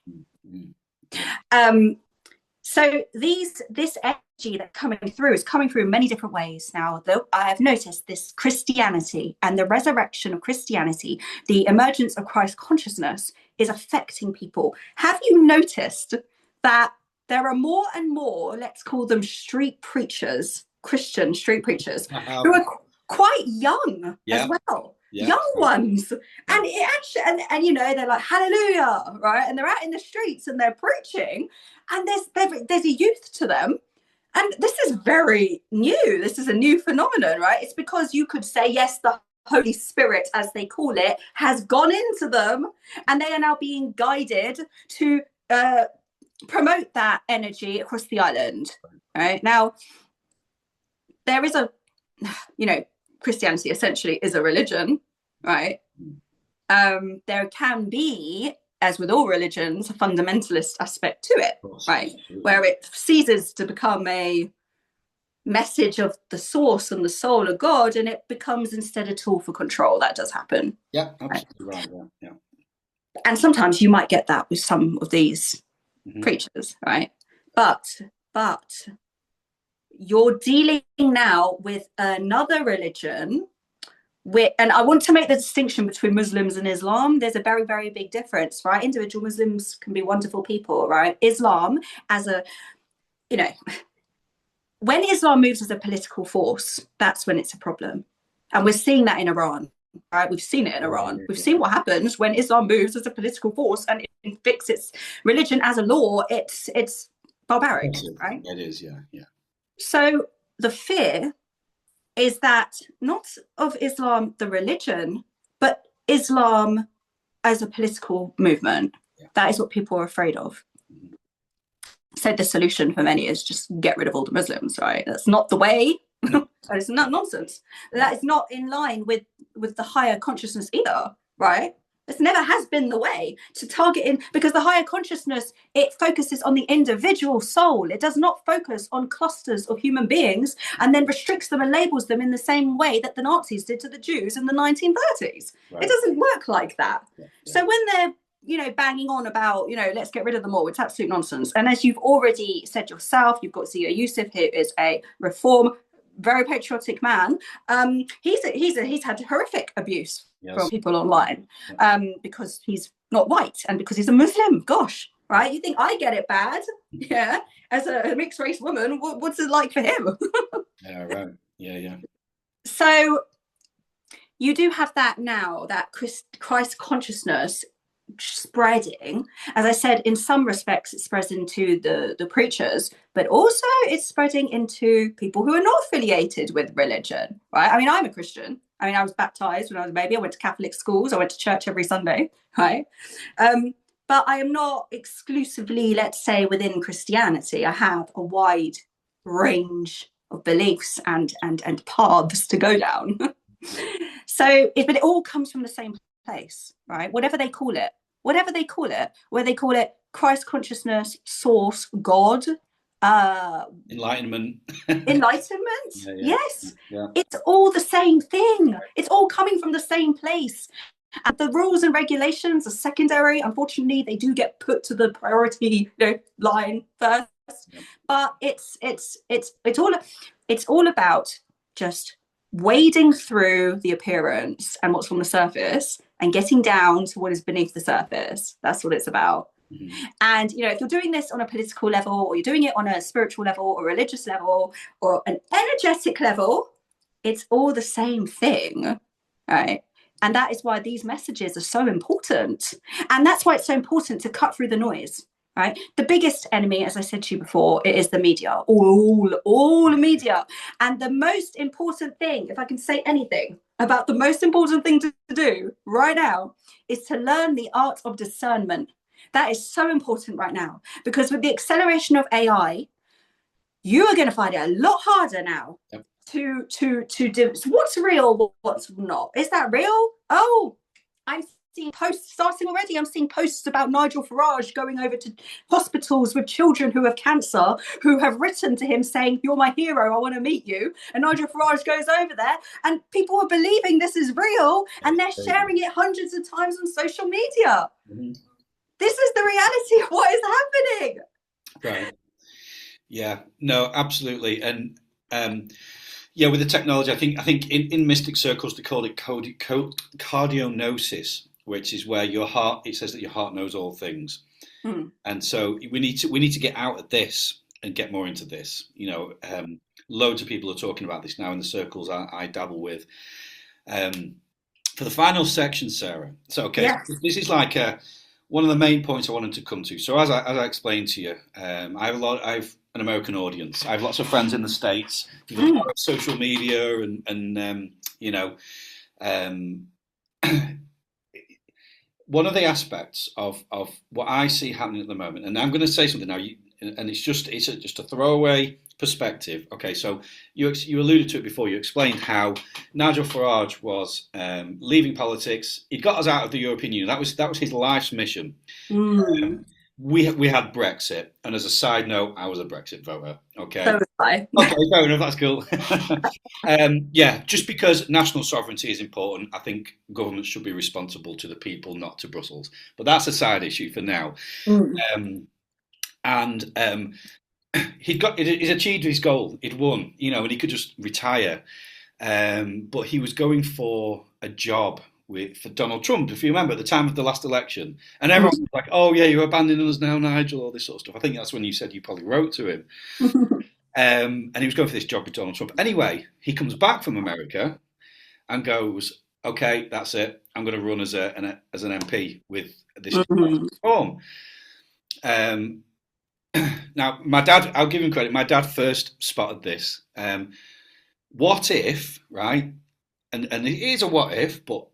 So this energy that's coming through is coming through in many different ways. Now, though, I have noticed this Christianity and the resurrection of Christianity, the emergence of Christ consciousness is affecting people. Have you noticed that there are more and more, let's call them street preachers, Christian street preachers, who are quite young as well? Young ones, and it actually, and they're like hallelujah, right? And they're out in the streets and they're preaching, and there's a youth to them, and this is very new. This is a new phenomenon, right? It's because you could say, yes, the Holy Spirit, as they call it, has gone into them, and they are now being guided to promote that energy across the island. Right now, there is Christianity essentially is a religion, right? There can be, as with all religions, a fundamentalist aspect to it, right? Where it ceases to become a message of the source and the soul of God, and it becomes instead a tool for control. That does happen. Yeah, absolutely right. Yeah. And sometimes you might get that with some of these preachers, right? But you're dealing now with another religion, and I want to make the distinction between Muslims and Islam. There's a very, very big difference, right? Individual Muslims can be wonderful people, right? Islam as a, when Islam moves as a political force, that's when it's a problem. And we're seeing that in Iran, right? We've seen it in Iran. We've seen what happens when Islam moves as a political force and it fixes its religion as a law. It's barbaric, right? It is, yeah. So the fear is that not of Islam, the religion, but Islam as a political movement. That is what people are afraid of. So the solution for many is just get rid of all the Muslims, right? That's not the way. That is not nonsense. That is not in line with the higher consciousness either, right? This never has been the way to target in, because the higher consciousness, it focuses on the individual soul. It does not focus on clusters of human beings and then restricts them and labels them in the same way that the Nazis did to the Jews in the 1930s. Right. It doesn't work like that. Yeah. So when they're banging on about, let's get rid of them all, it's absolute nonsense. And as you've already said yourself, you've got Zia Yusuf, who is a reform, very patriotic man. He's had horrific abuse from people online, because he's not white and because he's a Muslim. Gosh, right? You think I get it bad? Yeah, as a mixed race woman, what's it like for him? Yeah, right. Yeah. So you do have that now, that Christ consciousness spreading. As I said, in some respects, it spreads into the preachers, but also it's spreading into people who are not affiliated with religion, right? I mean, I'm a Christian. I mean, I was baptized when I was a baby. I went to Catholic schools. I went to church every Sunday, right? But I am not exclusively, let's say, within Christianity. I have a wide range of beliefs and paths to go down. But it all comes from the same place, right? Whatever they call it, whether they call it Christ consciousness, source, God, enlightenment. Yes. Yeah. It's all the same thing. It's all coming from the same place. And the rules and regulations are secondary. Unfortunately, they do get put to the priority line first. Yeah. But it's all about just wading through the appearance and what's on the surface and getting down to what is beneath the surface. That's what it's about. Mm-hmm. And if you're doing this on a political level, or you're doing it on a spiritual level or religious level or an energetic level, it's all the same thing, right? And that is why these messages are so important. And that's why it's so important to cut through the noise, right? The biggest enemy, as I said to you before, it is the media, all the media. And the most important thing, if I can say anything about the most important thing to do right now, is to learn the art of discernment. That is so important right now, because with the acceleration of AI, you are going to find it a lot harder now to do what's real, what's not. Is that real? Oh, I'm seeing posts starting already. I'm seeing posts about Nigel Farage going over to hospitals with children who have cancer, who have written to him saying, "You're my hero, I want to meet you." And Nigel Farage goes over there, and people are believing this is real, and they're sharing it hundreds of times on social media. This is the reality of what is happening. Right. Yeah, no, absolutely. And yeah, with the technology, I think in mystic circles they call it cardionosis, which is where your heart, it says that your heart knows all things. And so we need to get out of this and get more into this. Loads of people are talking about this now in the circles I dabble with. For the final section, Sarah. So this is like one of the main points I wanted to come to. So as I explained to you, I've an American audience. I have lots of friends in the States. Social media and one of the aspects of what I see happening at the moment, and I'm going to say something now, and it's just a throwaway perspective. Okay, so you alluded to it before. You explained how Nigel Farage was leaving politics. He got us out of the European Union. That was his life's mission. We had Brexit, and as a side note, I was a Brexit voter. Okay, so was I. Okay, fair enough. That's cool. Yeah, just because national sovereignty is important, I think governments should be responsible to the people, not to Brussels. But that's a side issue for now. He's achieved his goal. He'd won, and he could just retire. But he was going for a job for Donald Trump, if you remember, at the time of the last election. And everyone was like, "Oh yeah, you're abandoning us now, Nigel," all this sort of stuff. I think that's when you said you probably wrote to him. And he was going for this job with Donald Trump. Anyway, he comes back from America and goes, "Okay, that's it. I'm going to run as an MP with this reform." Now, my dad, I'll give him credit. My dad first spotted this. What if, right? And it is a what if, but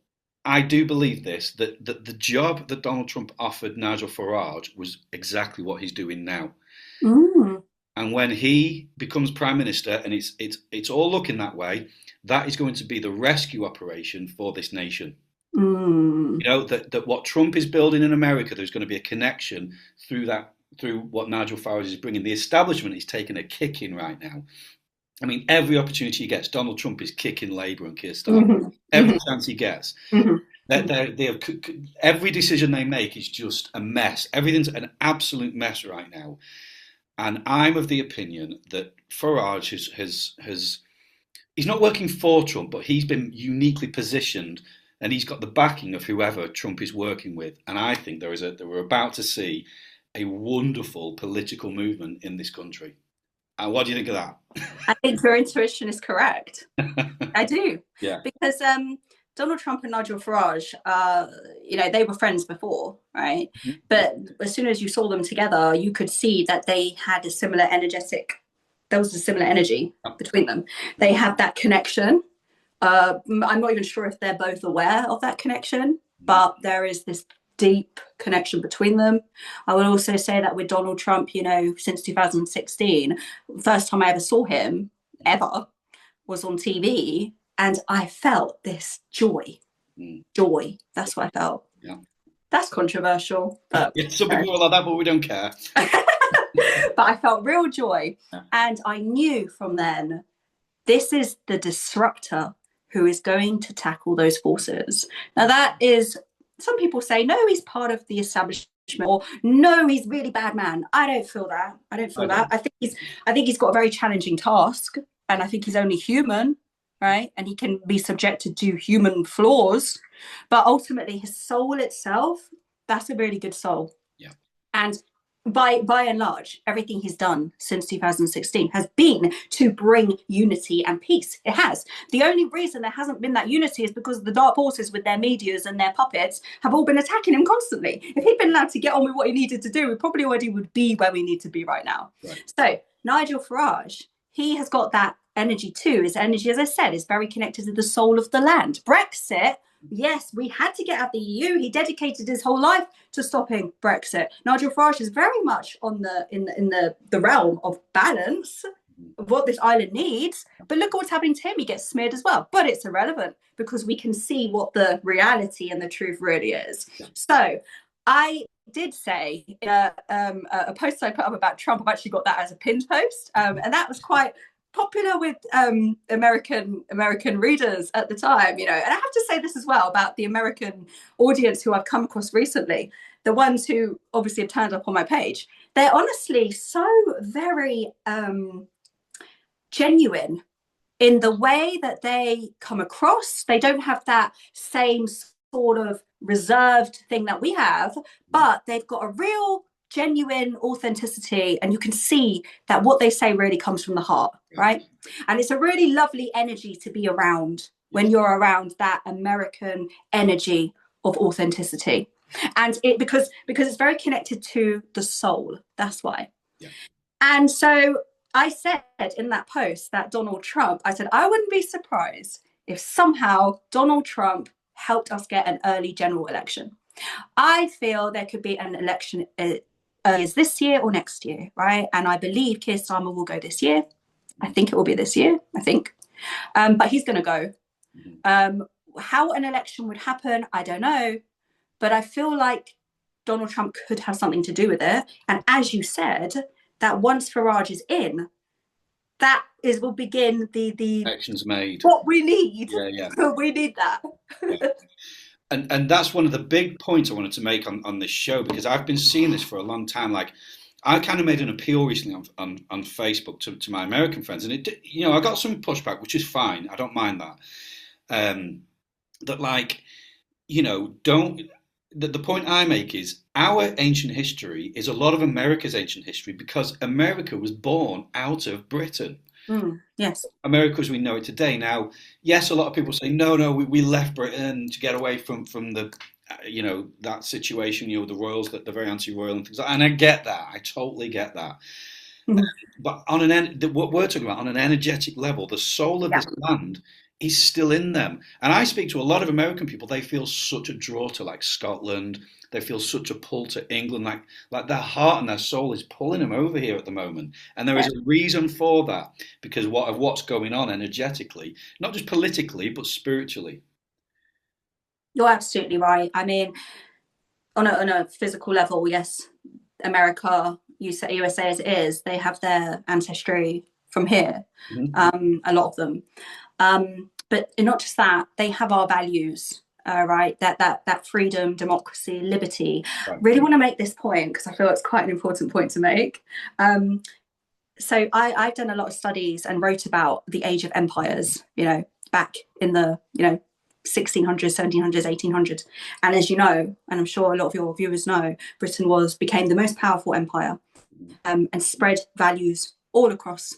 I do believe this, that the job that Donald Trump offered Nigel Farage was exactly what he's doing now. And when he becomes prime minister, and it's all looking that way, that is going to be the rescue operation for this nation. That what Trump is building in America, there's going to be a connection through what Nigel Farage is bringing. The establishment is taking a kick in right now. I mean, every opportunity he gets, Donald Trump is kicking Labour and Keir Starmer. Every chance he gets. Every decision they make is just a mess. Everything's an absolute mess right now. And I'm of the opinion that Farage he's not working for Trump, but he's been uniquely positioned, and he's got the backing of whoever Trump is working with. And I think that we're about to see a wonderful political movement in this country. And what do you think of that? I think your intuition is correct. I do. Yeah. Because Donald Trump and Nigel Farage, they were friends before, right? But as soon as you saw them together, you could see that they had a similar there was a similar energy between them. They had that connection. I'm not even sure if they're both aware of that connection, but there is this deep connection between them. I would also say that with Donald Trump, since 2016, first time I ever saw him ever was on TV, and I felt this joy. That's what I felt. Yeah. That's controversial. But, some people are like that, but we don't care. But I felt real joy. Yeah. And I knew from then, this is the disruptor who is going to tackle those forces. Now that is, some people say, no, he's part of the establishment, or no, he's a really bad man. I don't feel that. I think he's got a very challenging task, and I think he's only human, right? And he can be subjected to human flaws, but ultimately his soul itself, that's a really good soul. Yeah. And by and large, everything he's done since 2016 has been to bring unity and peace. It has. The only reason there hasn't been that unity is because the dark forces with their medias and their puppets have all been attacking him constantly. If he'd been allowed to get on with what he needed to do, we probably already would be where we need to be right now. Right. So Nigel Farage, he has got that energy too. Is energy, as I said, is very connected to the soul of the land. Brexit, yes, we had to get out the EU. He dedicated his whole life to stopping Brexit. Nigel Farage is very much on the realm of balance of what this island needs. But look at what's happening to him. He gets smeared as well. But it's irrelevant because we can see what the reality and the truth really is. So I did say in a post I put up about Trump, I've actually got that as a pinned post, and that was quite popular with American readers at the time, you know. And I have to say this as well about the American audience who I've come across recently, the ones who obviously have turned up on my page. They're honestly so very genuine in the way that they come across. They don't have that same sort of reserved thing that we have, but they've got a real genuine authenticity, and you can see that what they say really comes from the heart, right? And it's a really lovely energy to be around when you're around that American energy of authenticity. And it because it's very connected to the soul, that's why. And so I said in that post that Donald Trump, I said, I wouldn't be surprised if somehow Donald Trump helped us get an early general election. I feel there could be an election as this year or next year, right? And I believe Keir Starmer will go this year. I think it will be this year, I think. But he's going to go. How an election would happen, I don't know. But I feel like Donald Trump could have something to do with it. And as you said, that once Farage is in, that will begin the actions made. What we need. Yeah. We need that. And that's one of the big points I wanted to make on this show, because I've been seeing this for a long time. Like, I kind of made an appeal recently on Facebook to my American friends, and it, you know, I got some pushback, which is fine. I don't mind that. That, like, you know, the point I make is our ancient history is a lot of America's ancient history, because America was born out of Britain. Yes. America as we know it today. Now, yes, a lot of people say, no, we left Britain to get away from the, you know, that situation, you know, the royals, that they're very anti-royal and things like that. And I get that. I totally get that. But on what we're talking about, on an energetic level, the soul of this land is still in them. And I speak to a lot of American people. They feel such a draw to, like, Scotland. They feel such a pull to England, like their heart and their soul is pulling them over here at the moment. And there is a reason for that, because of what's going on energetically, not just politically, but spiritually. You're absolutely right. I mean, on a physical level, yes, America, USA as it is, they have their ancestry from here, a lot of them. But not just that, they have our values. Right, that freedom, democracy, liberty. Right. Really want to make this point because I feel it's quite an important point to make. So I've done a lot of studies and wrote about the age of empires, you know, back in the, you know, 1600s, 1700s, 1800s. And as you know, and I'm sure a lot of your viewers know, Britain became the most powerful empire, and spread values all across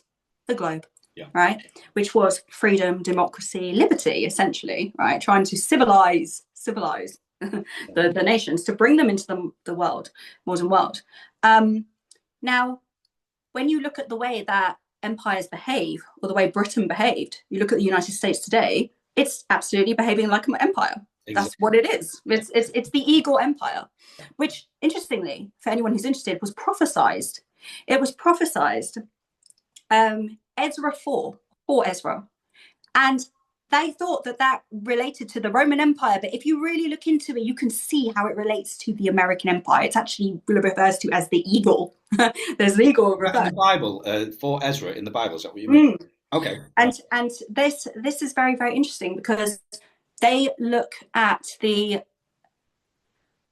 the globe. Right, which was freedom, democracy, liberty, essentially, right, trying to civilize the nations, to bring them into the world, modern world. Now, when you look at the way that empires behave, or the way Britain behaved, you look at the United States today, it's absolutely behaving like an empire. Exactly. That's what it is. It's the eagle empire, which, interestingly, for anyone who's interested, was prophesized. It was prophesized. Ezra 4 Ezra, and they thought that related to the Roman Empire, but if you really look into it, you can see how it relates to the American Empire. It's actually refers to as the eagle. There's the eagle in the Bible, for Ezra in the Bible. Is that what you mean? Okay. And this is very, very interesting, because they look at the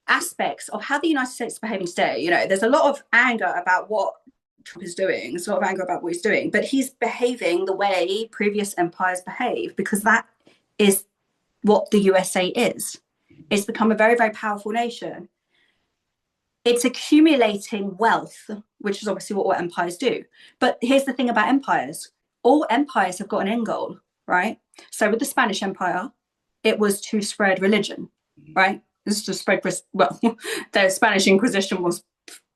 aspects of how the United States is behaving today. You know, there's a lot of anger about what Trump is doing. There's a lot of anger about what he's doing, but he's behaving the way previous empires behave, because that is what the USA is. It's become a very, very powerful nation. It's accumulating wealth, which is obviously what empires do. But here's the thing about empires. All empires have got an end goal, right? So with the Spanish Empire, it was to spread religion, right? This is to spread, well, the Spanish Inquisition was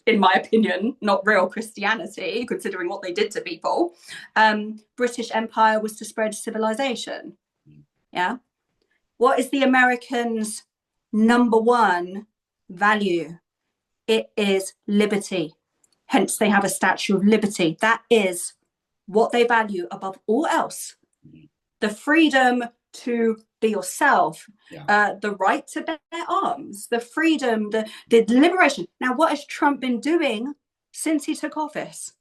in my opinion, not real Christianity, considering what they did to people. British Empire was to spread civilization. Yeah. What is the Americans' number one value? It is liberty. Hence, they have a Statue of Liberty. That is what they value above all else. The freedom to be yourself, the right to bear arms, the freedom, the liberation. Now, what has Trump been doing since he took office?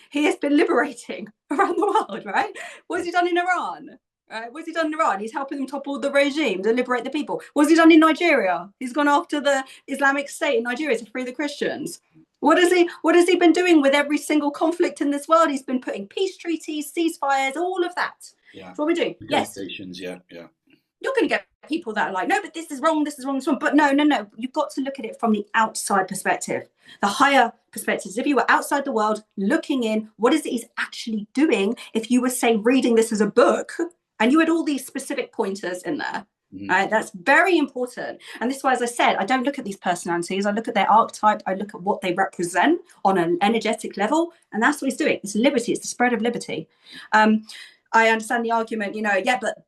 He has been liberating around the world, right? What has he done in Iran? Right? What's he done in Iran? He's helping them topple the regime to liberate the people. What's he done in Nigeria? He's gone after the Islamic State in Nigeria to free the Christians. What has he been doing with every single conflict in this world? He's been putting peace treaties, ceasefires, all of that. Yeah. That's what we do. Yes. Yeah. You're going to get people that are like, no, but this is wrong, this is wrong, this is wrong. But no. You've got to look at it from the outside perspective, the higher perspectives. If you were outside the world looking in, what is it he's actually doing? If you were, say, reading this as a book and you had all these specific pointers in there, right? That's very important. And this is why, as I said, I don't look at these personalities. I look at their archetype. I look at what they represent on an energetic level. And that's what he's doing. It's liberty. It's the spread of liberty. I understand the argument, but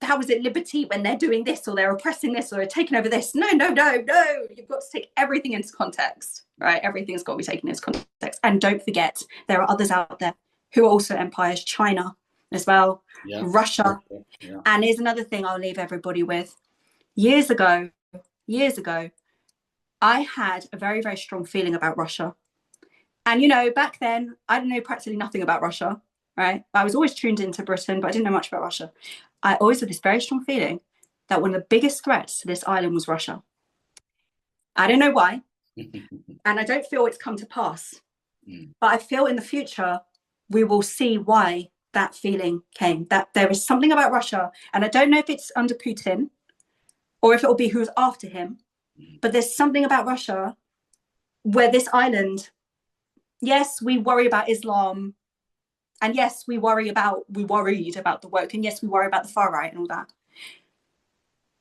how is it liberty when they're doing this or they're oppressing this or they're taking over this? No. You've got to take everything into context, right? Everything's got to be taken into context. And don't forget, there are others out there who are also empires, China as well, Russia. Yeah. And here's another thing I'll leave everybody with. Years ago, I had a very, very strong feeling about Russia. And, back then, I didn't know practically nothing about Russia, right? I was always tuned into Britain, but I didn't know much about Russia. I always had this very strong feeling that one of the biggest threats to this island was Russia. I don't know why, and I don't feel it's come to pass, but I feel in the future we will see why that feeling came, that there is something about Russia, and I don't know if it's under Putin or if it will be who's after him, but there's something about Russia where this island, yes, we worry about Islam, and yes, we worried about the woke, and yes, we worry about the far right and all that.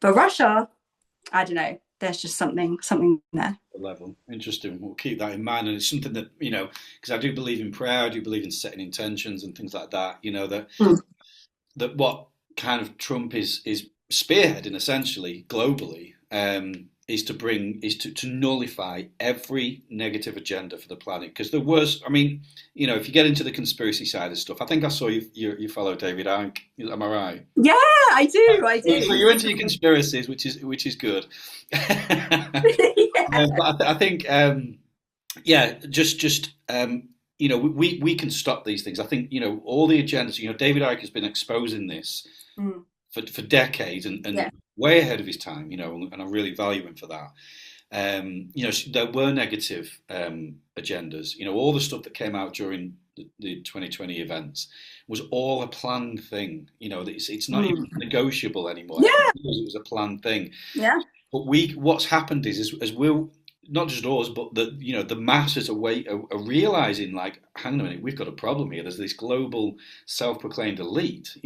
But Russia, I don't know. There's just something there. Level. Interesting. We'll keep that in mind, and it's something that because I do believe in prayer, I do believe in setting intentions and things like that. That what kind of Trump is spearheading essentially globally is to nullify every negative agenda for the planet. Because there was, if you get into the conspiracy side of stuff, I think I saw you follow David Icke. Am I right? Yeah, I do. So you're into your conspiracies, which is good. But I think, we can stop these things. I think, all the agendas, David Icke has been exposing this for decades and way ahead of his time, and I really value him for that. There were negative agendas. All the stuff that came out during the 2020 events was all a planned thing. It's not even negotiable anymore. Yeah. It was a planned thing. Yeah. But what's happened is we're not just us, but the masses are realizing, like, hang on a minute, we've got a problem here. There's this global self-proclaimed elite.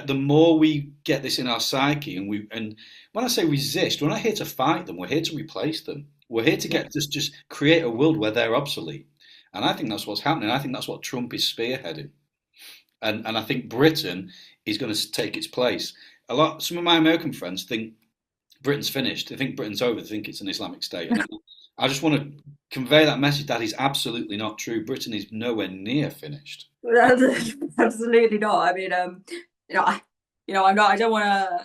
The more we get this in our psyche, and when I say resist, we're not here to fight them. We're here to replace them. We're here to just create a world where they're obsolete. And I think that's what's happening. I think that's what Trump is spearheading. And I think Britain is going to take its place. Some of my American friends think Britain's finished. They think Britain's over. They think it's an Islamic state. And I just want to convey that message. That is absolutely not true. Britain is nowhere near finished. Absolutely not. I don't want to,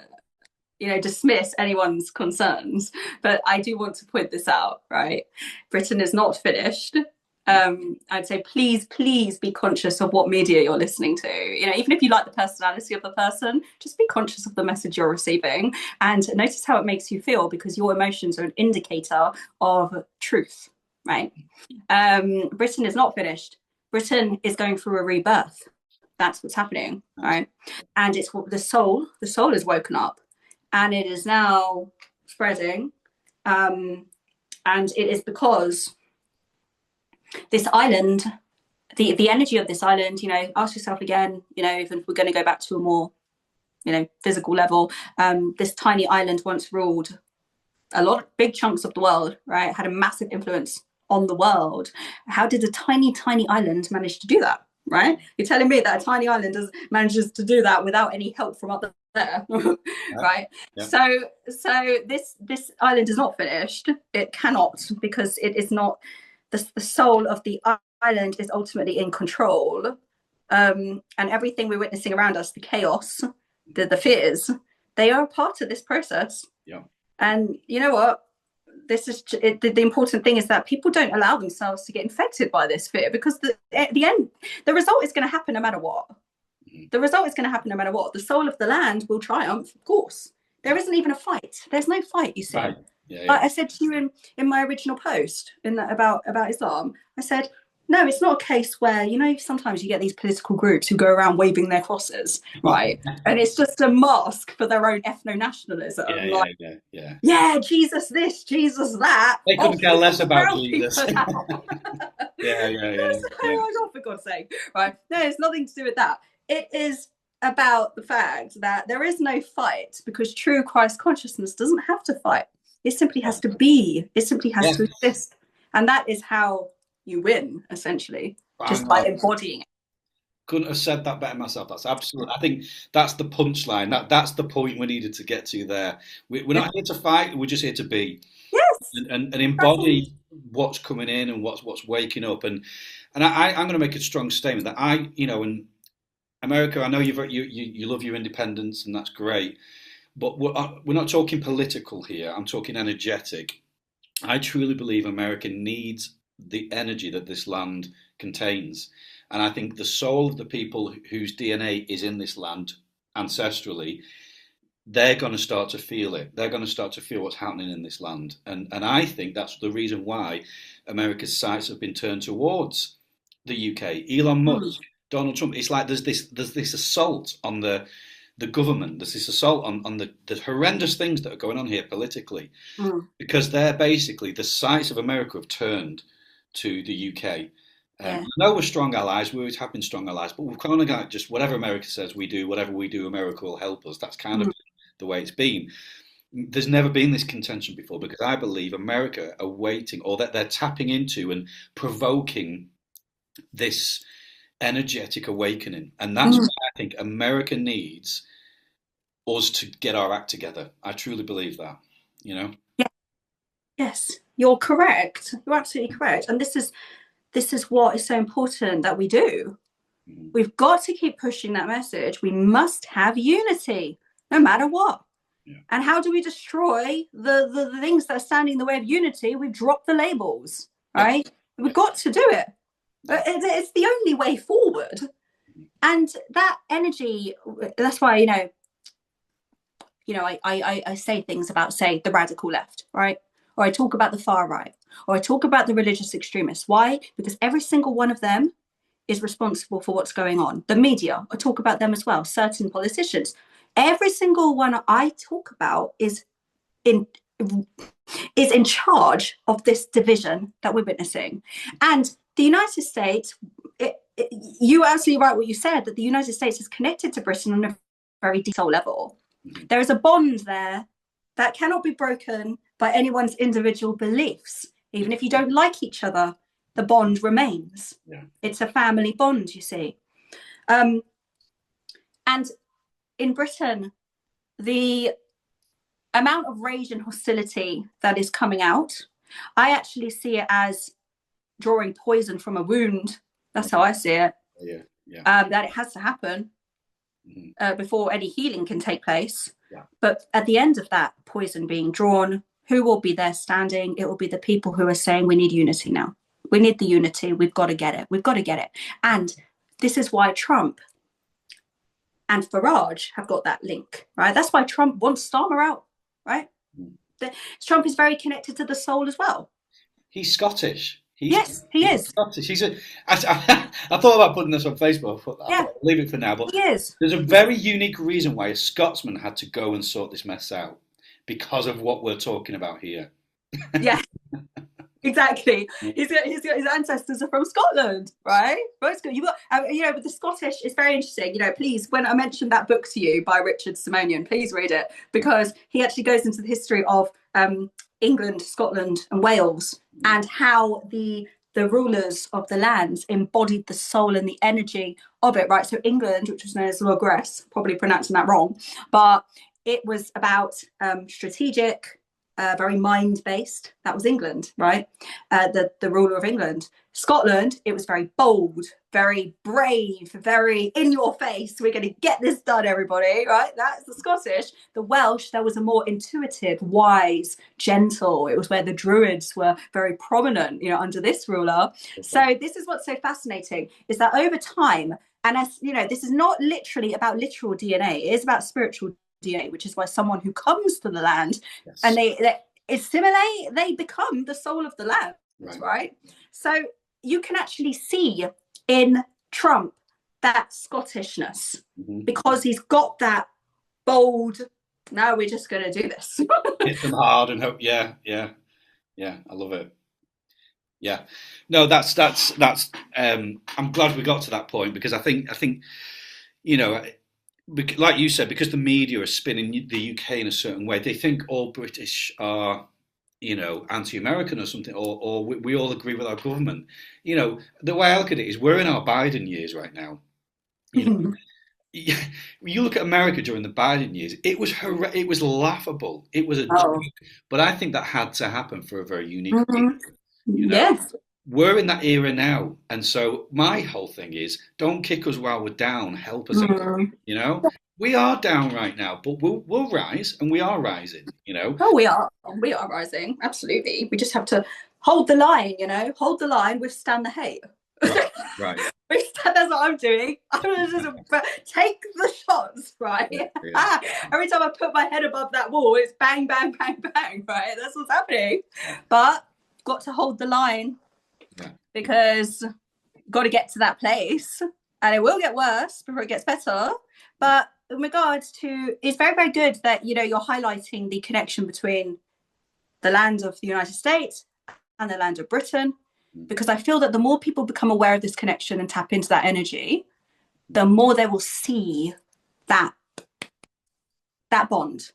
dismiss anyone's concerns, but I do want to point this out, right? Britain is not finished. I'd say please be conscious of what media you're listening to. Even if you like the personality of the person, just be conscious of the message you're receiving and notice how it makes you feel, because your emotions are an indicator of truth, right? Britain is not finished. Britain is going through a rebirth. That's what's happening, right? And it's what the soul is woken up, and it is now spreading. And it is because this island, the energy of this island, ask yourself again, even if we're going to go back to a more, physical level, this tiny island once ruled big chunks of the world, right? Had a massive influence on the world. How did a tiny, tiny island manage to do that? Right? You're telling me that a tiny island manages to do that without any help from up there, right? Yeah. So this island is not finished. It cannot, because it is not the soul of the island is ultimately in control, and everything we're witnessing around us, the chaos, the fears, they are a part of this process. Yeah. And you know what? This is the important thing is that people don't allow themselves to get infected by this fear, because at the end, the result is going to happen no matter what. The result is going to happen no matter what. The soul of the land will triumph, of course. There isn't even a fight. There's no fight, you see. Right. Yeah. I said to you in my original post about Islam, I said, no, it's not a case where, you know, sometimes you get these political groups who go around waving their crosses, right? And it's just a mask for their own ethno-nationalism. Yeah, Jesus this, Jesus that. They couldn't care less about Jesus. Yeah. Oh, for God's sake. Right. No, it's nothing to do with that. It is about the fact that there is no fight, because true Christ consciousness doesn't have to fight. It simply has to be. It simply has to exist. And that is how you win, essentially, just by embodying it. Couldn't have said that better myself. That's absolutely. I think that's the punchline. That's the point we needed to get to there. We're not here to fight. We're just here to be. Yes. And embody what's coming in and what's waking up. And I'm going to make a strong statement that in America, I know you love your independence, and that's great. But we're not talking political here. I'm talking energetic. I truly believe America needs the energy that this land contains. And I think the soul of the people whose DNA is in this land ancestrally, they're going to start to feel it. They're going to start to feel what's happening in this land. And I think that's the reason why America's sights have been turned towards the UK. Elon Musk, Donald Trump. It's like there's this assault on the government. There's this assault on the horrendous things that are going on here politically, because they're basically, the sights of America have turned to the UK. I know we're strong allies. We always have been strong allies, but we've kind of got just whatever America says we do, whatever we do, America will help us. That's kind of the way it's been. There's never been this contention before, because I believe America are waiting, or that they're tapping into and provoking this energetic awakening. And that's why I think America needs us to get our act together. I truly believe that, you know? Yeah. Yes, you're correct. You're absolutely correct. And this is what is so important that we do. We've got to keep pushing that message. We must have unity, no matter what. Yeah. And how do we destroy the things that are standing in the way of unity? We drop the labels, right? Yeah. We've got to do it. It's the only way forward. And that energy, that's why, I say things about, say, the radical left, right? Or I talk about the far right, or I talk about the religious extremists. Why? Because every single one of them is responsible for what's going on. The media, I talk about them as well. Certain politicians, every single one I talk about is in charge of this division that we're witnessing. And the United States, you are absolutely right what you said, that the United States is connected to Britain on a very deep soul level. There is a bond there that cannot be broken by anyone's individual beliefs. Even if you don't like each other, the bond remains. Yeah. It's a family bond, you see. And in Britain, the amount of rage and hostility that is coming out, I actually see it as drawing poison from a wound. That's how I see it. That it has to happen before any healing can take place. Yeah. But at the end of that poison being drawn, who will be there standing? It will be the people who are saying, we need unity now. We need the unity. We've got to get it. We've got to get it. And this is why Trump and Farage have got that link, right? That's why Trump wants Starmer out, right? Trump is very connected to the soul as well. He's Scottish. Yes, he is. Scottish. I thought about putting this on Facebook. I'll leave it for now. But he is. There's a very unique reason why a Scotsman had to go and sort this mess out, because of what we're talking about here. Yeah, exactly. His ancestors are from Scotland, right? But the Scottish, it's very interesting. Please, when I mentioned that book to you by Richard Simonian, please read it, because he actually goes into the history of England, Scotland, and Wales, and how the rulers of the lands embodied the soul and the energy of it, right? So England, which was known as Logres, probably pronouncing that wrong, but it was about strategic, very mind-based. That was England, right? The ruler of England. Scotland, it was very bold, very brave, very in your face. We're going to get this done, everybody, right? That's the Scottish. The Welsh, there was a more intuitive, wise, gentle. It was where the Druids were very prominent, under this ruler. So this is what's so fascinating, is that over time, and as you know, this is not literally about literal DNA, it is about spiritual DNA, which is why someone who comes to the land and they assimilate, they become the soul of the land, right? So you can actually see in Trump that Scottishness, because he's got that bold, no, we're just going to do this. Hit them hard and hope, yeah, I love it. Yeah, no, that's. I'm glad we got to that point, because I think, like you said, because the media are spinning the UK in a certain way, they think all British are, anti-American or something, or we all agree with our government. The way I look at it is we're in our Biden years right now. When you look at America during the Biden years, it was laughable. It was a joke. But I think that had to happen for a very unique reason. Yes. We're in that era now, and so my whole thing is, don't kick us while we're down. Help us out. We are down right now, but we'll rise, and we are rising. Oh, we are rising. Absolutely. We just have to hold the line. Hold the line. Withstand the hate. Right. That's what I'm doing. I'm gonna just take the shots, right? Yeah. Every time I put my head above that wall, it's bang, bang, bang, bang, right? That's what's happening. But got to hold the line, because got to get to that place, and it will get worse before it gets better. But in regards to, it's very, very good that you're highlighting the connection between the land of the United States and the land of Britain, because I feel that the more people become aware of this connection and tap into that energy, the more they will see that bond,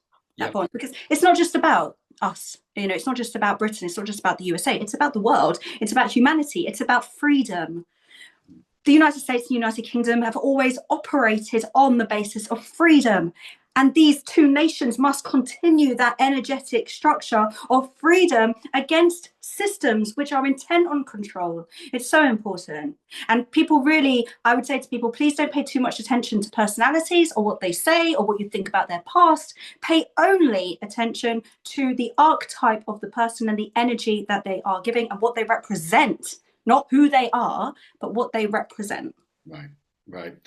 bond, because it's not just about us, it's not just about Britain, it's not just about the USA, it's about the world, it's about humanity, it's about freedom. The United States and the United Kingdom have always operated on the basis of freedom. And these two nations must continue that energetic structure of freedom against systems which are intent on control. It's so important. And people really, I would say to people, please don't pay too much attention to personalities or what they say or what you think about their past. Pay only attention to the archetype of the person and the energy that they are giving and what they represent. Not who they are, but what they represent. Right.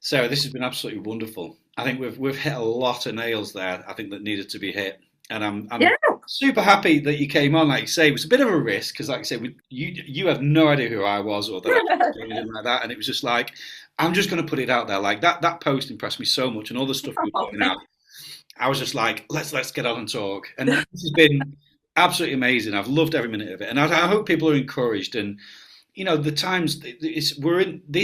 Sarah, this has been absolutely wonderful. I think we've hit a lot of nails there, I think, that needed to be hit. And I'm super happy that you came on. Like you say, it was a bit of a risk, because like I say, you had no idea who I was or that I was doing anything like that. And it was just like, I'm just going to put it out there. Like that post impressed me so much, and all the stuff you were putting out. I was just like, let's get on and talk. And this has been absolutely amazing. I've loved every minute of it, and I hope people are encouraged. And the times these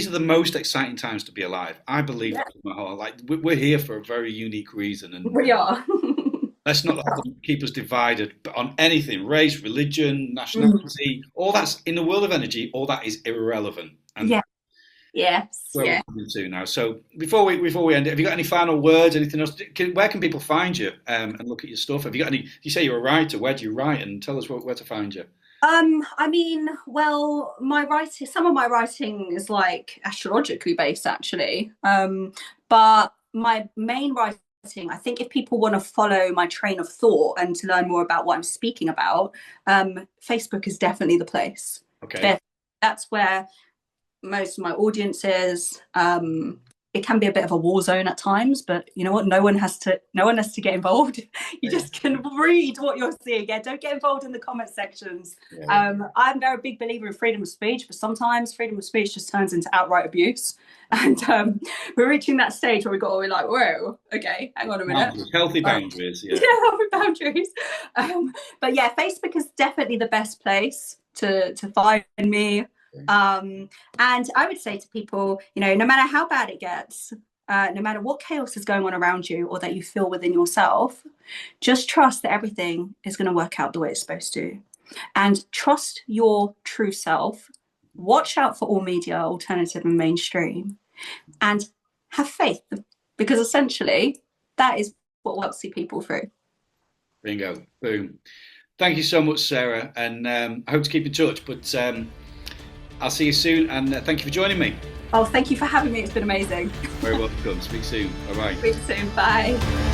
are the most exciting times to be alive. I believe that in my heart. Like we're here for a very unique reason, and we are. Let's not keep us divided on anything: race, religion, nationality. All that's in the world of energy. All that is irrelevant. And Yes. Where we're coming to now. So before we end it, have you got any final words? Anything else? Where can people find you and look at your stuff? Have you got any? You say you're a writer. Where do you write? And tell us where to find you. I mean, well, some of my writing is like astrologically based, actually. But my main writing, I think, if people want to follow my train of thought and to learn more about what I'm speaking about, Facebook is definitely the place. Okay. That's where most of my audience is. It can be a bit of a war zone at times, but you know what? No one has to get involved. You just can read what you're seeing. Yeah, don't get involved in the comment sections. I'm a very big believer in freedom of speech, but sometimes freedom of speech just turns into outright abuse. And we're reaching that stage where we're like, whoa, okay, hang on a minute. Healthy boundaries, yeah. Yeah, healthy boundaries. But yeah, Facebook is definitely the best place to find me. And I would say to people, no matter how bad it gets, no matter what chaos is going on around you or that you feel within yourself, just trust that everything is going to work out the way it's supposed to. And trust your true self. Watch out for all media, alternative and mainstream, and have faith, because essentially that is what will see people through. Bingo. Boom. Thank you so much, Sarah, and I hope to keep in touch, but I'll see you soon, and thank you for joining me. Oh, thank you for having me. It's been amazing. Very welcome. Speak soon. Bye-bye. Speak soon. Bye.